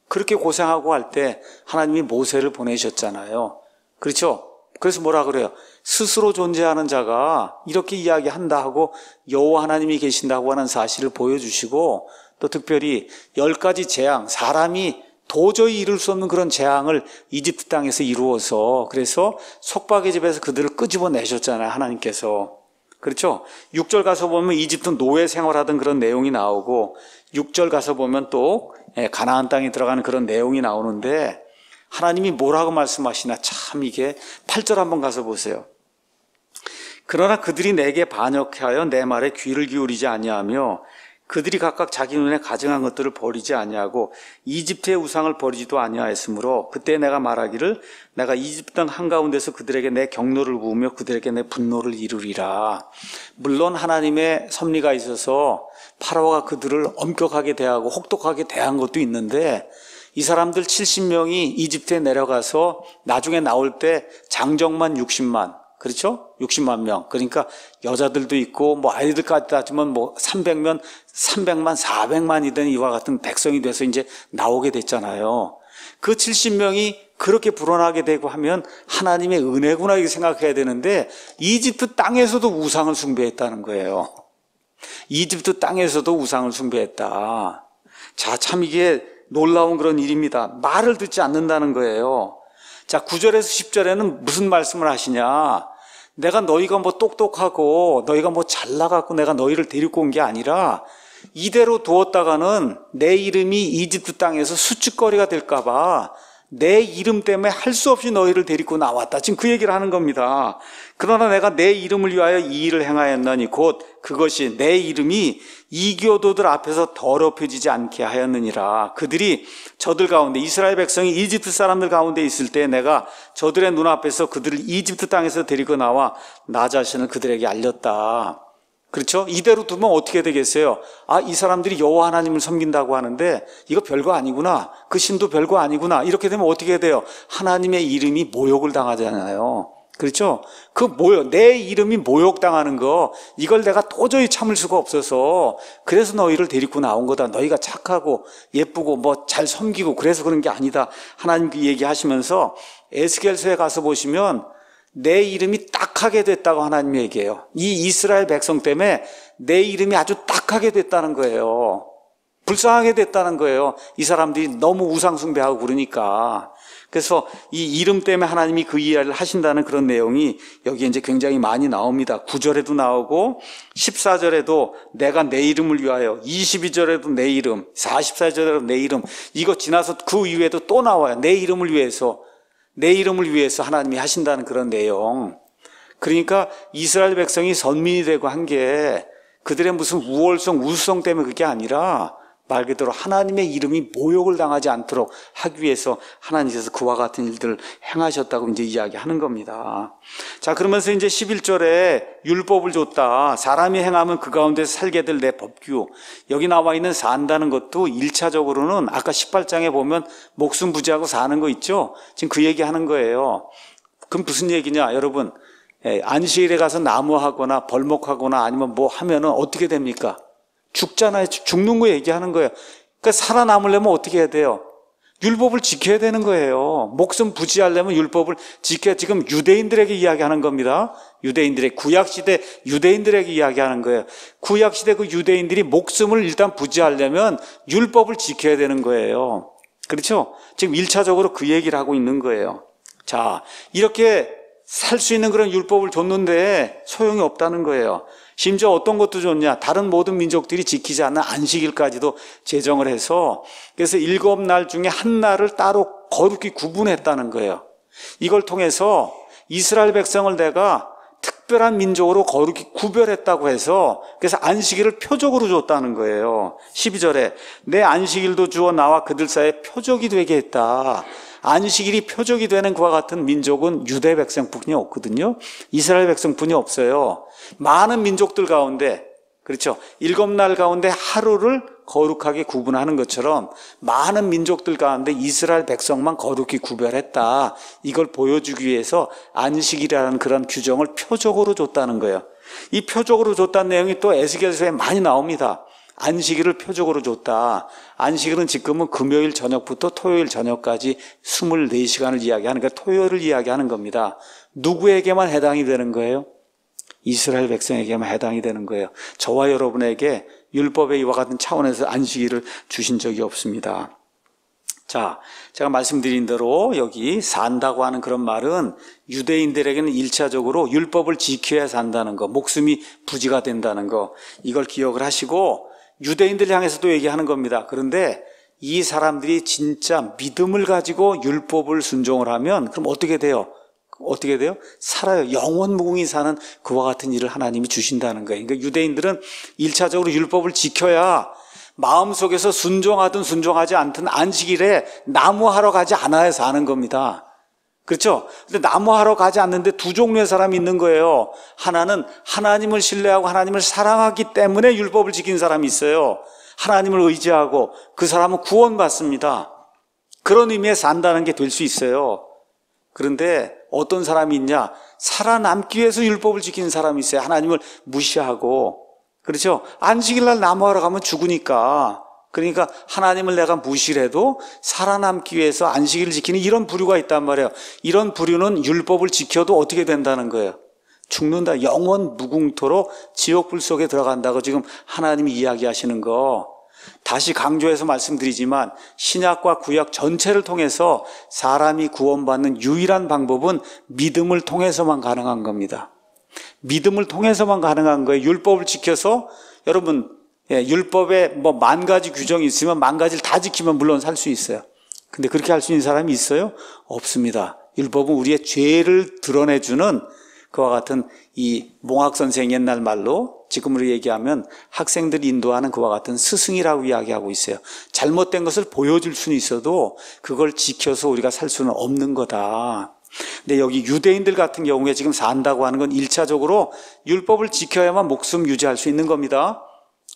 그렇게 고생하고 할 때 하나님이 모세를 보내셨잖아요. 그렇죠? 그래서 뭐라 그래요? 스스로 존재하는 자가 이렇게 이야기한다 하고 여호와 하나님이 계신다고 하는 사실을 보여주시고, 또 특별히 10가지 재앙, 사람이 도저히 이룰 수 없는 그런 재앙을 이집트 땅에서 이루어서, 그래서 속박의 집에서 그들을 끄집어내셨잖아요, 하나님께서. 그렇죠? 6절 가서 보면 이집트 노예 생활하던 그런 내용이 나오고, 6절 가서 보면 또 가나안 땅에 들어가는 그런 내용이 나오는데, 하나님이 뭐라고 말씀하시나 참 이게 8절 한번 가서 보세요. 그러나 그들이 내게 반역하여 내 말에 귀를 기울이지 아니하며 그들이 각각 자기 눈에 가증한 것들을 버리지 아니하고 이집트의 우상을 버리지도 아니하였으므로 그때 내가 말하기를 내가 이집트 땅 한가운데서 그들에게 내 경노를 부으며 그들에게 내 분노를 이루리라. 물론 하나님의 섭리가 있어서 파라오가 그들을 엄격하게 대하고 혹독하게 대한 것도 있는데, 이 사람들 70명이 이집트에 내려가서 나중에 나올 때 장정만 60만, 그렇죠? 60만 명. 그러니까 여자들도 있고 뭐 아이들까지 따지면 뭐 300만, 400만이든 이와 같은 백성이 돼서 이제 나오게 됐잖아요. 그 70명이 그렇게 불어나게 되고 하면 하나님의 은혜구나 이렇게 생각해야 되는데, 이집트 땅에서도 우상을 숭배했다는 거예요. 이집트 땅에서도 우상을 숭배했다. 자, 참 이게 놀라운 그런 일입니다. 말을 듣지 않는다는 거예요. 자, 9절에서 10절에는 무슨 말씀을 하시냐? 내가 너희가 뭐 똑똑하고 너희가 뭐 잘나갖고 내가 너희를 데리고 온 게 아니라 이대로 두었다가는 내 이름이 이집트 땅에서 수치거리가 될까봐 내 이름 때문에 할 수 없이 너희를 데리고 나왔다. 지금 그 얘기를 하는 겁니다. 그러나 내가 내 이름을 위하여 이 일을 행하였나니 곧 그것이 내 이름이 이교도들 앞에서 더럽혀지지 않게 하였느니라. 그들이 저들 가운데, 이스라엘 백성이 이집트 사람들 가운데 있을 때 내가 저들의 눈앞에서 그들을 이집트 땅에서 데리고 나와 나 자신을 그들에게 알렸다. 그렇죠? 이대로 두면 어떻게 되겠어요? 아, 이 사람들이 여호와 하나님을 섬긴다고 하는데 이거 별거 아니구나. 그 신도 별거 아니구나. 이렇게 되면 어떻게 돼요? 하나님의 이름이 모욕을 당하잖아요. 그렇죠? 내 이름이 모욕당하는 거, 이걸 내가 도저히 참을 수가 없어서 그래서 너희를 데리고 나온 거다. 너희가 착하고 예쁘고 뭐 잘 섬기고 그래서 그런 게 아니다. 하나님 그 얘기하시면서 에스겔서에 가서 보시면 내 이름이 딱하게 됐다고 하나님 얘기해요. 이 이스라엘 백성 때문에 내 이름이 아주 딱하게 됐다는 거예요. 불쌍하게 됐다는 거예요. 이 사람들이 너무 우상숭배하고 그러니까. 그래서 이 이름 때문에 하나님이 그 이야기를 하신다는 그런 내용이 여기 이제 굉장히 많이 나옵니다. 9절에도 나오고 14절에도 내가 내 이름을 위하여, 22절에도 내 이름, 44절에도 내 이름, 이거 지나서 그 이후에도 또 나와요. 내 이름을 위해서. 내 이름을 위해서 하나님이 하신다는 그런 내용. 그러니까 이스라엘 백성이 선민이 되고 한 게 그들의 무슨 우월성, 우수성 때문에 그게 아니라 말 그대로 하나님의 이름이 모욕을 당하지 않도록 하기 위해서 하나님께서 그와 같은 일들을 행하셨다고 이제 이야기하는 겁니다. 자, 그러면서 이제 11절에 율법을 줬다. 사람이 행하면 그 가운데서 살게 될 내 법규. 여기 나와 있는 산다는 것도 1차적으로는 아까 18장에 보면 목숨 부지하고 사는 거 있죠? 지금 그 얘기 하는 거예요. 그럼 무슨 얘기냐, 여러분. 안식일에 가서 나무하거나 벌목하거나 아니면 뭐 하면은 어떻게 됩니까? 죽잖아요. 죽는 거 얘기하는 거예요. 그러니까 살아남으려면 어떻게 해야 돼요? 율법을 지켜야 되는 거예요. 목숨 부지하려면 율법을 지켜야. 지금 유대인들에게 이야기하는 겁니다. 유대인들의 구약시대 유대인들에게 이야기하는 거예요. 구약시대 그 유대인들이 목숨을 일단 부지하려면 율법을 지켜야 되는 거예요. 그렇죠? 지금 1차적으로 그 얘기를 하고 있는 거예요. 자, 이렇게 살 수 있는 그런 율법을 줬는데 소용이 없다는 거예요. 심지어 어떤 것도 좋냐, 다른 모든 민족들이 지키지 않는 안식일까지도 제정을 해서, 그래서 7날 중에 한 날을 따로 거룩히 구분했다는 거예요. 이걸 통해서 이스라엘 백성을 내가 특별한 민족으로 거룩히 구별했다고 해서, 그래서 안식일을 표적으로 줬다는 거예요. 12절에 내 안식일도 주어 나와 그들 사이에 표적이 되게 했다. 안식일이 표적이 되는 그와 같은 민족은 유대 백성뿐이 없거든요. 이스라엘 백성뿐이 없어요. 많은 민족들 가운데, 그렇죠, 7날 가운데 하루를 거룩하게 구분하는 것처럼 많은 민족들 가운데 이스라엘 백성만 거룩히 구별했다, 이걸 보여주기 위해서 안식일이라는 그런 규정을 표적으로 줬다는 거예요. 이 표적으로 줬다는 내용이 또 에스겔서에 많이 나옵니다. 안식일을 표적으로 줬다. 안식일은 지금은 금요일 저녁부터 토요일 저녁까지 24시간을 이야기하는, 그러니까 토요일을 이야기하는 겁니다. 누구에게만 해당이 되는 거예요? 이스라엘 백성에게만 해당이 되는 거예요. 저와 여러분에게 율법의 이와 같은 차원에서 안식일을 주신 적이 없습니다. 자, 제가 말씀드린 대로 여기 산다고 하는 그런 말은 유대인들에게는 1차적으로 율법을 지켜야 산다는 거, 목숨이 부지가 된다는 거, 이걸 기억을 하시고 유대인들 향해서도 얘기하는 겁니다. 그런데 이 사람들이 진짜 믿음을 가지고 율법을 순종을 하면 그럼 어떻게 돼요? 어떻게 돼요? 살아요. 영원 무궁히 사는 그와 같은 일을 하나님이 주신다는 거예요. 그러니까 유대인들은 1차적으로 율법을 지켜야 마음속에서 순종하든 순종하지 않든 안식일에 나무하러 가지 않아야 사는 겁니다. 그렇죠? 근데 나무하러 가지 않는데 두 종류의 사람이 있는 거예요. 하나는 하나님을 신뢰하고 하나님을 사랑하기 때문에 율법을 지키는 사람이 있어요. 하나님을 의지하고 그 사람은 구원받습니다. 그런 의미에 산다는 게 될 수 있어요. 그런데 어떤 사람이 있냐? 살아남기 위해서 율법을 지키는 사람이 있어요. 하나님을 무시하고. 그렇죠? 안식일날 나무하러 가면 죽으니까. 그러니까 하나님을 내가 무시를 해도 살아남기 위해서 안식일을 지키는 이런 부류가 있단 말이에요. 이런 부류는 율법을 지켜도 어떻게 된다는 거예요? 죽는다. 영원 무궁토록 지옥불 속에 들어간다고 지금 하나님이 이야기하시는 거. 다시 강조해서 말씀드리지만 신약과 구약 전체를 통해서 사람이 구원받는 유일한 방법은 믿음을 통해서만 가능한 겁니다. 믿음을 통해서만 가능한 거예요. 율법을 지켜서 여러분, 율법에 뭐 10,000가지 규정이 있으면 10,000가지를 다 지키면 물론 살 수 있어요. 근데 그렇게 할 수 있는 사람이 있어요? 없습니다. 율법은 우리의 죄를 드러내주는 그와 같은 이 몽학 선생 옛날 말로 지금으로 얘기하면 학생들이 인도하는 그와 같은 스승이라고 이야기하고 있어요. 잘못된 것을 보여줄 수는 있어도 그걸 지켜서 우리가 살 수는 없는 거다. 근데 여기 유대인들 같은 경우에 지금 산다고 하는 건 1차적으로 율법을 지켜야만 목숨 유지할 수 있는 겁니다.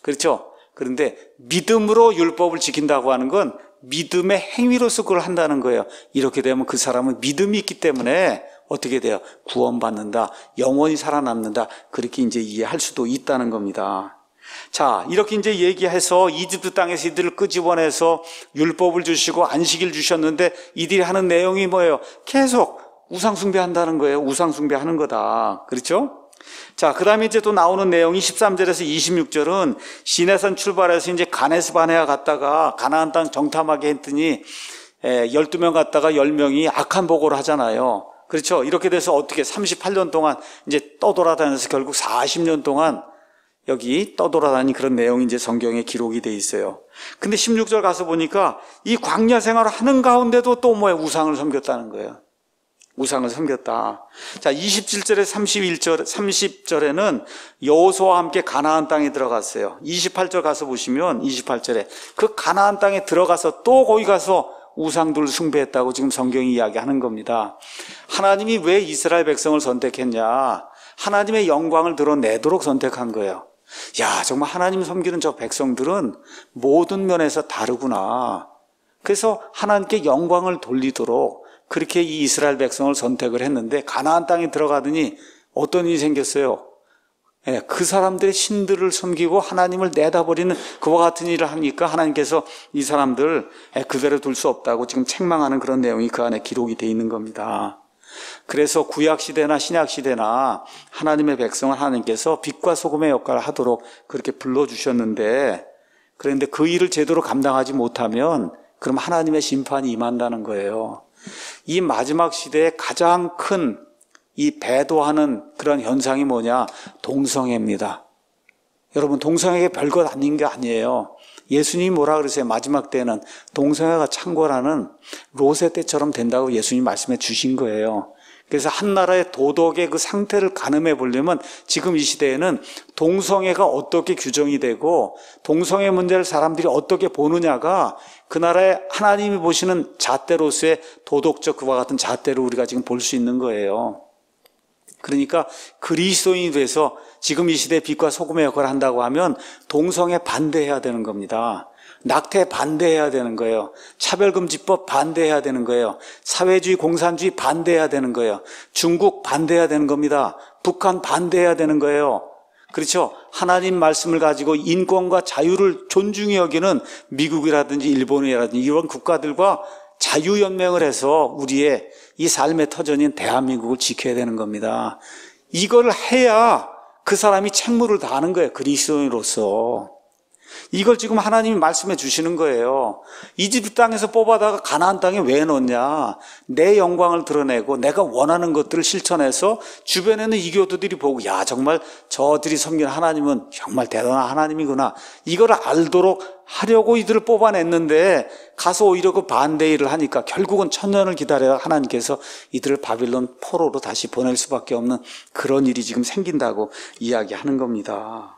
그렇죠? 그런데 믿음으로 율법을 지킨다고 하는 건 믿음의 행위로서 그걸 한다는 거예요. 이렇게 되면 그 사람은 믿음이 있기 때문에 어떻게 돼요? 구원받는다. 영원히 살아남는다. 그렇게 이제 이해할 수도 있다는 겁니다. 자, 이렇게 이제 얘기해서 이집트 땅에서 이들을 끄집어내서 율법을 주시고 안식일 주셨는데 이들이 하는 내용이 뭐예요? 계속 우상숭배한다는 거예요. 우상숭배하는 거다. 그렇죠? 자, 그 다음에 이제 또 나오는 내용이 13절에서 26절은 시내산 출발해서 이제 가네스 바네아 갔다가 가나안 땅 정탐하게 했더니 12명 갔다가 10명이 악한 보고를 하잖아요. 그렇죠? 이렇게 돼서 어떻게 38년 동안 이제 떠돌아다녀서 결국 40년 동안 여기 떠돌아다닌 그런 내용이 이제 성경에 기록이 돼 있어요. 근데 16절 가서 보니까 이 광야 생활을 하는 가운데도 또 뭐예요? 우상을 섬겼다는 거예요. 우상을 섬겼다. 자, 27절에 30절에는 여호수아와 함께 가나안 땅에 들어갔어요. 28절 가서 보시면 28절에 그 가나안 땅에 들어가서 또 거기 가서 우상들을 숭배했다고 지금 성경이 이야기하는 겁니다. 하나님이 왜 이스라엘 백성을 선택했냐? 하나님의 영광을 드러내도록 선택한 거예요. 야, 정말 하나님 섬기는 저 백성들은 모든 면에서 다르구나. 그래서 하나님께 영광을 돌리도록 그렇게 이 이스라엘 백성을 선택을 했는데 가나안 땅에 들어가더니 어떤 일이 생겼어요? 그 사람들의 신들을 섬기고 하나님을 내다버리는 그와 같은 일을 하니까 하나님께서 이 사람들 그대로 둘 수 없다고 지금 책망하는 그런 내용이 그 안에 기록이 되어 있는 겁니다. 그래서 구약시대나 신약시대나 하나님의 백성을 하나님께서 빛과 소금의 역할을 하도록 그렇게 불러주셨는데, 그런데 그 일을 제대로 감당하지 못하면 그럼 하나님의 심판이 임한다는 거예요. 이 마지막 시대에 가장 큰 이 배도하는 그런 현상이 뭐냐? 동성애입니다. 여러분, 동성애가 별것 아닌 게 아니에요. 예수님이 뭐라 그러세요? 마지막 때는 동성애가 창궐하는 로세 때처럼 된다고 예수님 말씀해 주신 거예요. 그래서 한 나라의 도덕의 그 상태를 가늠해 보려면 지금 이 시대에는 동성애가 어떻게 규정이 되고 동성애 문제를 사람들이 어떻게 보느냐가 그 나라에 하나님이 보시는 잣대로서의 도덕적 그와 같은 잣대로 우리가 지금 볼 수 있는 거예요. 그러니까 그리스도인이 돼서 지금 이 시대에 빛과 소금의 역할을 한다고 하면 동성애 반대해야 되는 겁니다. 낙태 반대해야 되는 거예요. 차별금지법 반대해야 되는 거예요. 사회주의 공산주의 반대해야 되는 거예요. 중국 반대해야 되는 겁니다. 북한 반대해야 되는 거예요. 그렇죠? 하나님 말씀을 가지고 인권과 자유를 존중히 여기는 미국이라든지 일본이라든지 이런 국가들과 자유연맹을 해서 우리의 이 삶의 터전인 대한민국을 지켜야 되는 겁니다. 이걸 해야 그 사람이 책무를 다하는 거예요. 그리스도인으로서. 이걸 지금 하나님이 말씀해 주시는 거예요. 이집트 땅에서 뽑아다가 가나안 땅에 왜 넣냐? 내 영광을 드러내고 내가 원하는 것들을 실천해서 주변에는 이교도들이 보고 야 정말 저들이 섬기는 하나님은 정말 대단한 하나님이구나. 이걸 알도록 하려고 이들을 뽑아냈는데 가서 오히려 그 반대 일을 하니까 결국은 천년을 기다려야 하나님께서 이들을 바빌론 포로로 다시 보낼 수밖에 없는 그런 일이 지금 생긴다고 이야기하는 겁니다.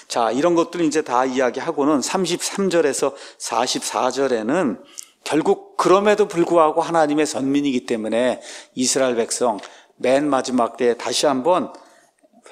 자, 이런 것들을 이제 다 이야기하고는 33절에서 44절에는 결국 그럼에도 불구하고 하나님의 선민이기 때문에 이스라엘 백성 맨 마지막 때에 다시 한번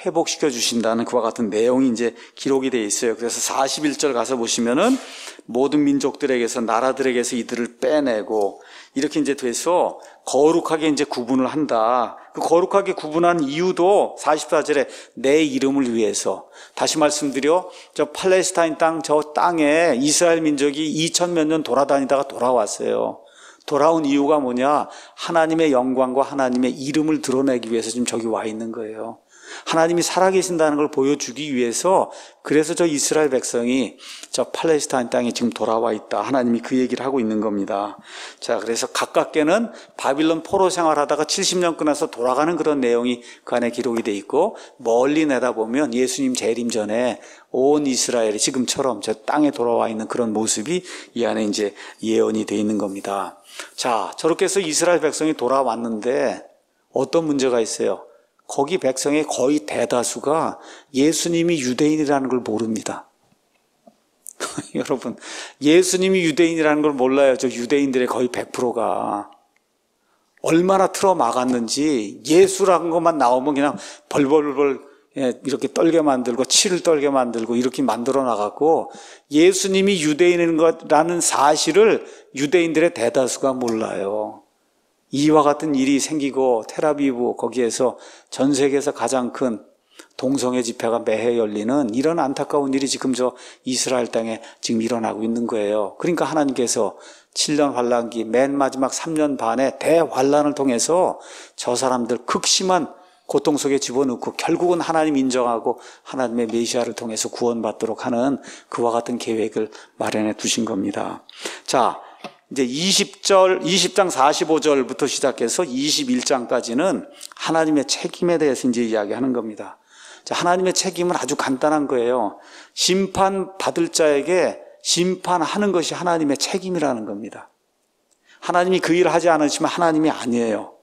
회복시켜 주신다는 그와 같은 내용이 이제 기록이 되어 있어요. 그래서 41절 가서 보시면은 모든 민족들에게서 나라들에게서 이들을 빼내고 이렇게 이제 돼서 거룩하게 이제 구분을 한다. 그 거룩하게 구분한 이유도 44절에 내 이름을 위해서. 다시 말씀드려 저 팔레스타인 땅 저 땅에 이스라엘 민족이 2000몇 년 돌아다니다가 돌아왔어요. 돌아온 이유가 뭐냐? 하나님의 영광과 하나님의 이름을 드러내기 위해서 지금 저기 와 있는 거예요. 하나님이 살아계신다는 걸 보여주기 위해서 그래서 저 이스라엘 백성이 저 팔레스타인 땅에 지금 돌아와 있다. 하나님이 그 얘기를 하고 있는 겁니다. 자, 그래서 가깝게는 바빌론 포로 생활하다가 70년 끝나서 돌아가는 그런 내용이 그 안에 기록이 돼 있고 멀리 내다보면 예수님 재림 전에 온 이스라엘이 지금처럼 저 땅에 돌아와 있는 그런 모습이 이 안에 이제 예언이 돼 있는 겁니다. 자, 저렇게 해서 이스라엘 백성이 돌아왔는데 어떤 문제가 있어요? 거기 백성의 거의 대다수가 예수님이 유대인이라는 걸 모릅니다. 여러분, 예수님이 유대인이라는 걸 몰라요. 저 유대인들의 거의 100%가. 얼마나 틀어막았는지 예수라는 것만 나오면 그냥 벌벌벌 이렇게 떨게 만들고 치를 떨게 만들고 이렇게 만들어 나갔고 예수님이 유대인이라는 사실을 유대인들의 대다수가 몰라요. 이와 같은 일이 생기고 텔아비브 거기에서 전 세계에서 가장 큰 동성애 집회가 매해 열리는 이런 안타까운 일이 지금 저 이스라엘 땅에 지금 일어나고 있는 거예요. 그러니까 하나님께서 7년 환란기 맨 마지막 3년 반의 대환란을 통해서 저 사람들 극심한 고통 속에 집어넣고 결국은 하나님 인정하고 하나님의 메시아를 통해서 구원받도록 하는 그와 같은 계획을 마련해 두신 겁니다. 자, 이제 20장 45절부터 시작해서 21장까지는 하나님의 책임에 대해서 이제 이야기하는 겁니다. 자, 하나님의 책임은 아주 간단한 거예요. 심판받을 자에게 심판하는 것이 하나님의 책임이라는 겁니다. 하나님이 그 일을 하지 않으시면 하나님이 아니에요.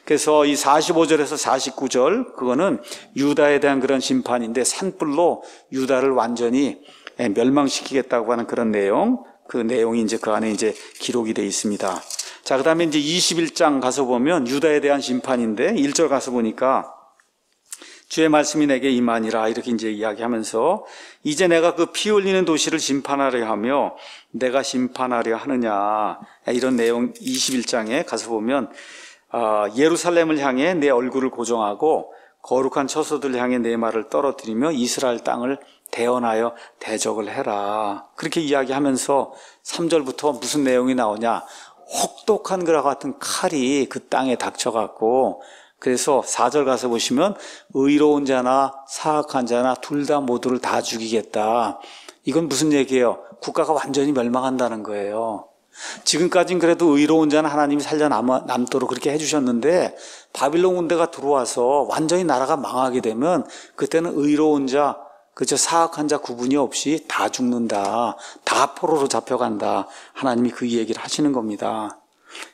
그래서 이 45절에서 49절 그거는 유다에 대한 그런 심판인데 산불로 유다를 완전히 멸망시키겠다고 하는 그런 내용, 그 내용이 이제 그 안에 이제 기록이 되어 있습니다. 자, 그 다음에 이제 21장 가서 보면 유다에 대한 심판인데 1절 가서 보니까 주의 말씀이 내게 임하니라 이렇게 이제 이야기하면서 이제 내가 그 피 흘리는 도시를 심판하려 하며 내가 심판하려 하느냐 이런 내용 21장에 가서 보면 예루살렘을 향해 내 얼굴을 고정하고 거룩한 처소들 향해 내 말을 떨어뜨리며 이스라엘 땅을 대언하여 대적을 해라. 그렇게 이야기하면서 3절부터 무슨 내용이 나오냐? 혹독한 그와 같은 칼이 그 땅에 닥쳐갖고 그래서 4절 가서 보시면 의로운 자나 사악한 자나 둘 다 모두를 다 죽이겠다. 이건 무슨 얘기예요? 국가가 완전히 멸망한다는 거예요. 지금까지는 그래도 의로운 자는 하나님이 살려남도록 그렇게 해주셨는데 바빌론 군대가 들어와서 완전히 나라가 망하게 되면 그때는 의로운 자, 그저 사악한 자 구분이 없이 다 죽는다. 다 포로로 잡혀간다. 하나님이 그 얘기를 하시는 겁니다.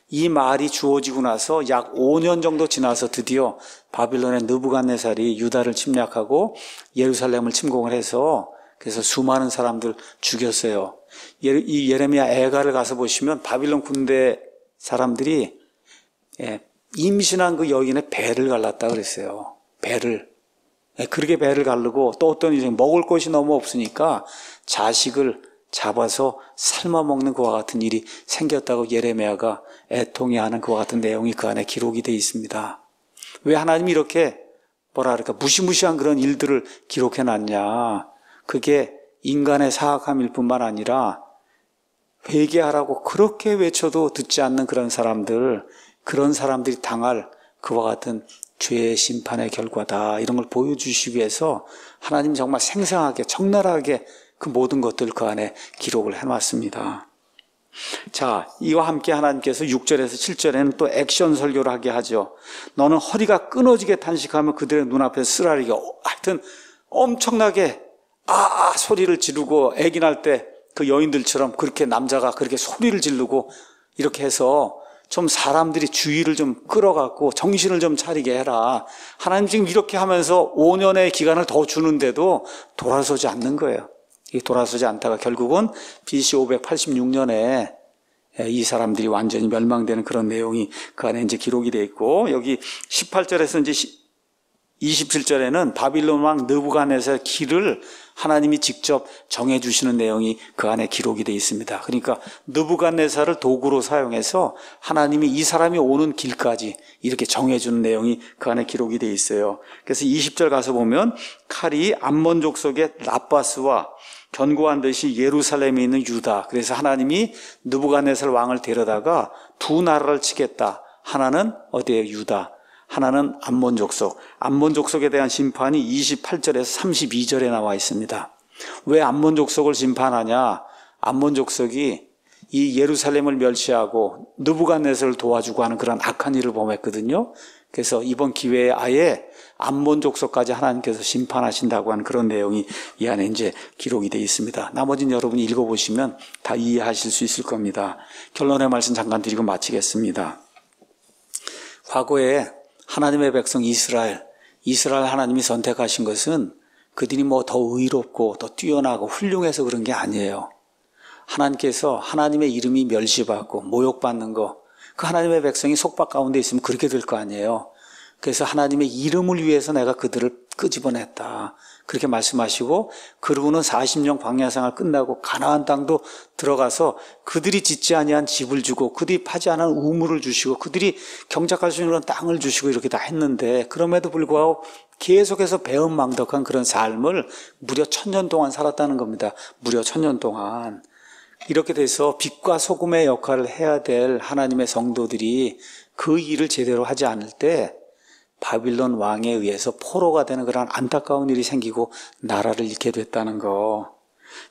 이 말이 주어지고 나서 약 5년 정도 지나서 드디어 바빌론의 느부갓네살이 유다를 침략하고 예루살렘을 침공을 해서 그래서 수많은 사람들 죽였어요. 이 예레미야 애가를 가서 보시면 바빌론 군대 사람들이 임신한 그 여인의 배를 갈랐다 그랬어요. 배를. 그렇게 배를 가르고 또 어떤 이제 먹을 것이 너무 없으니까 자식을 잡아서 삶아 먹는 그와 같은 일이 생겼다고 예레미야가 애통해하는 그와 같은 내용이 그 안에 기록이 되어 있습니다. 왜 하나님이 이렇게 무시무시한 그런 일들을 기록해 놨냐? 그게 인간의 사악함일 뿐만 아니라 회개하라고 그렇게 외쳐도 듣지 않는 그런 사람들이 당할 그와 같은 죄의 심판의 결과다. 이런 걸 보여주시기 위해서 하나님 정말 생생하게 적나라하게 그 모든 것들 그 안에 기록을 해놨습니다. 자, 이와 함께 하나님께서 6절에서 7절에는 또 액션 설교를 하게 하죠. 너는 허리가 끊어지게 탄식하며 그들의 눈앞에 쓰라리게, 하여튼 엄청나게 소리를 지르고 애기 날 때 그 여인들처럼 그렇게 남자가 그렇게 소리를 지르고 이렇게 해서 좀 사람들이 주의를 좀 끌어갖고 정신을 좀 차리게 해라. 하나님 지금 이렇게 하면서 5년의 기간을 더 주는데도 돌아서지 않는 거예요. 이 돌아서지 않다가 결국은 BC 586년에 이 사람들이 완전히 멸망되는 그런 내용이 그 안에 이제 기록이 되어 있고, 여기 18절에서 이제 27절에는 바빌론 왕 느부갓네살 길을 하나님이 직접 정해주시는 내용이 그 안에 기록이 되어 있습니다. 그러니까 느부갓네살을 도구로 사용해서 하나님이 이 사람이 오는 길까지 이렇게 정해주는 내용이 그 안에 기록이 되어 있어요. 그래서 20절 가서 보면 칼이 암몬 족속의 라바스와 견고한 듯이 예루살렘에 있는 유다. 그래서 하나님이 느부갓네살 왕을 데려다가 두 나라를 치겠다. 하나는 어디에 유다, 하나는 암몬 족속. 암몬 족속에 대한 심판이 28절에서 32절에 나와 있습니다. 왜 암몬 족속을 심판하냐? 암몬 족속이 이 예루살렘을 멸시하고 느부갓네살을 도와주고 하는 그런 악한 일을 범했거든요. 그래서 이번 기회에 아예 암몬 족속까지 하나님께서 심판하신다고 하는 그런 내용이 이 안에 이제 기록이 되어 있습니다. 나머지는 여러분이 읽어보시면 다 이해하실 수 있을 겁니다. 결론의 말씀 잠깐 드리고 마치겠습니다. 과거에 하나님의 백성 이스라엘 하나님이 선택하신 것은 그들이 뭐 더 의롭고 더 뛰어나고 훌륭해서 그런 게 아니에요. 하나님께서 하나님의 이름이 멸시받고 모욕받는 거, 그 하나님의 백성이 속박 가운데 있으면 그렇게 될 거 아니에요. 그래서 하나님의 이름을 위해서 내가 그들을 끄집어냈다. 그렇게 말씀하시고, 그러고는 40년 광야생활 끝나고 가나안 땅도 들어가서 그들이 짓지 아니한 집을 주고 그들이 파지 않은 우물을 주시고 그들이 경작할 수 있는 땅을 주시고 이렇게 다 했는데, 그럼에도 불구하고 계속해서 배은망덕한 그런 삶을 무려 1000년 동안 살았다는 겁니다. 무려 1000년 동안. 이렇게 돼서 빛과 소금의 역할을 해야 될 하나님의 성도들이 그 일을 제대로 하지 않을 때 바빌론 왕에 의해서 포로가 되는 그런 안타까운 일이 생기고 나라를 잃게 됐다는 거.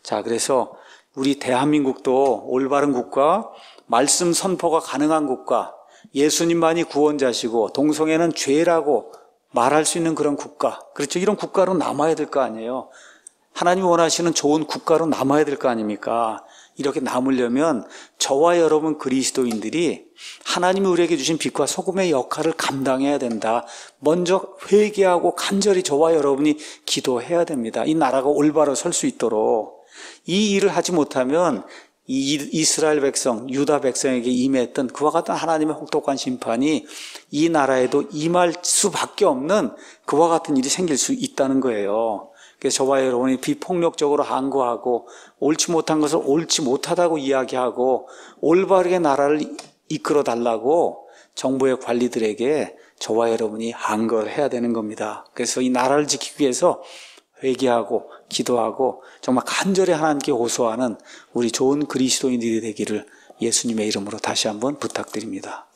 자, 그래서 우리 대한민국도 올바른 국가, 말씀 선포가 가능한 국가, 예수님만이 구원자시고 동성애는 죄라고 말할 수 있는 그런 국가, 그렇죠? 이런 국가로 남아야 될 거 아니에요. 하나님이 원하시는 좋은 국가로 남아야 될 거 아닙니까? 이렇게 남으려면 저와 여러분 그리스도인들이 하나님이 우리에게 주신 빛과 소금의 역할을 감당해야 된다. 먼저 회개하고 간절히 저와 여러분이 기도해야 됩니다. 이 나라가 올바로 설 수 있도록. 이 일을 하지 못하면 이 이스라엘 백성, 유다 백성에게 임했던 그와 같은 하나님의 혹독한 심판이 이 나라에도 임할 수밖에 없는 그와 같은 일이 생길 수 있다는 거예요. 그래서 저와 여러분이 비폭력적으로 항거하고 옳지 못한 것을 옳지 못하다고 이야기하고 올바르게 나라를 이끌어 달라고 정부의 관리들에게 저와 여러분이 항거를 해야 되는 겁니다. 그래서 이 나라를 지키기 위해서 회개하고 기도하고 정말 간절히 하나님께 호소하는 우리 좋은 그리스도인들이 되기를 예수님의 이름으로 다시 한번 부탁드립니다.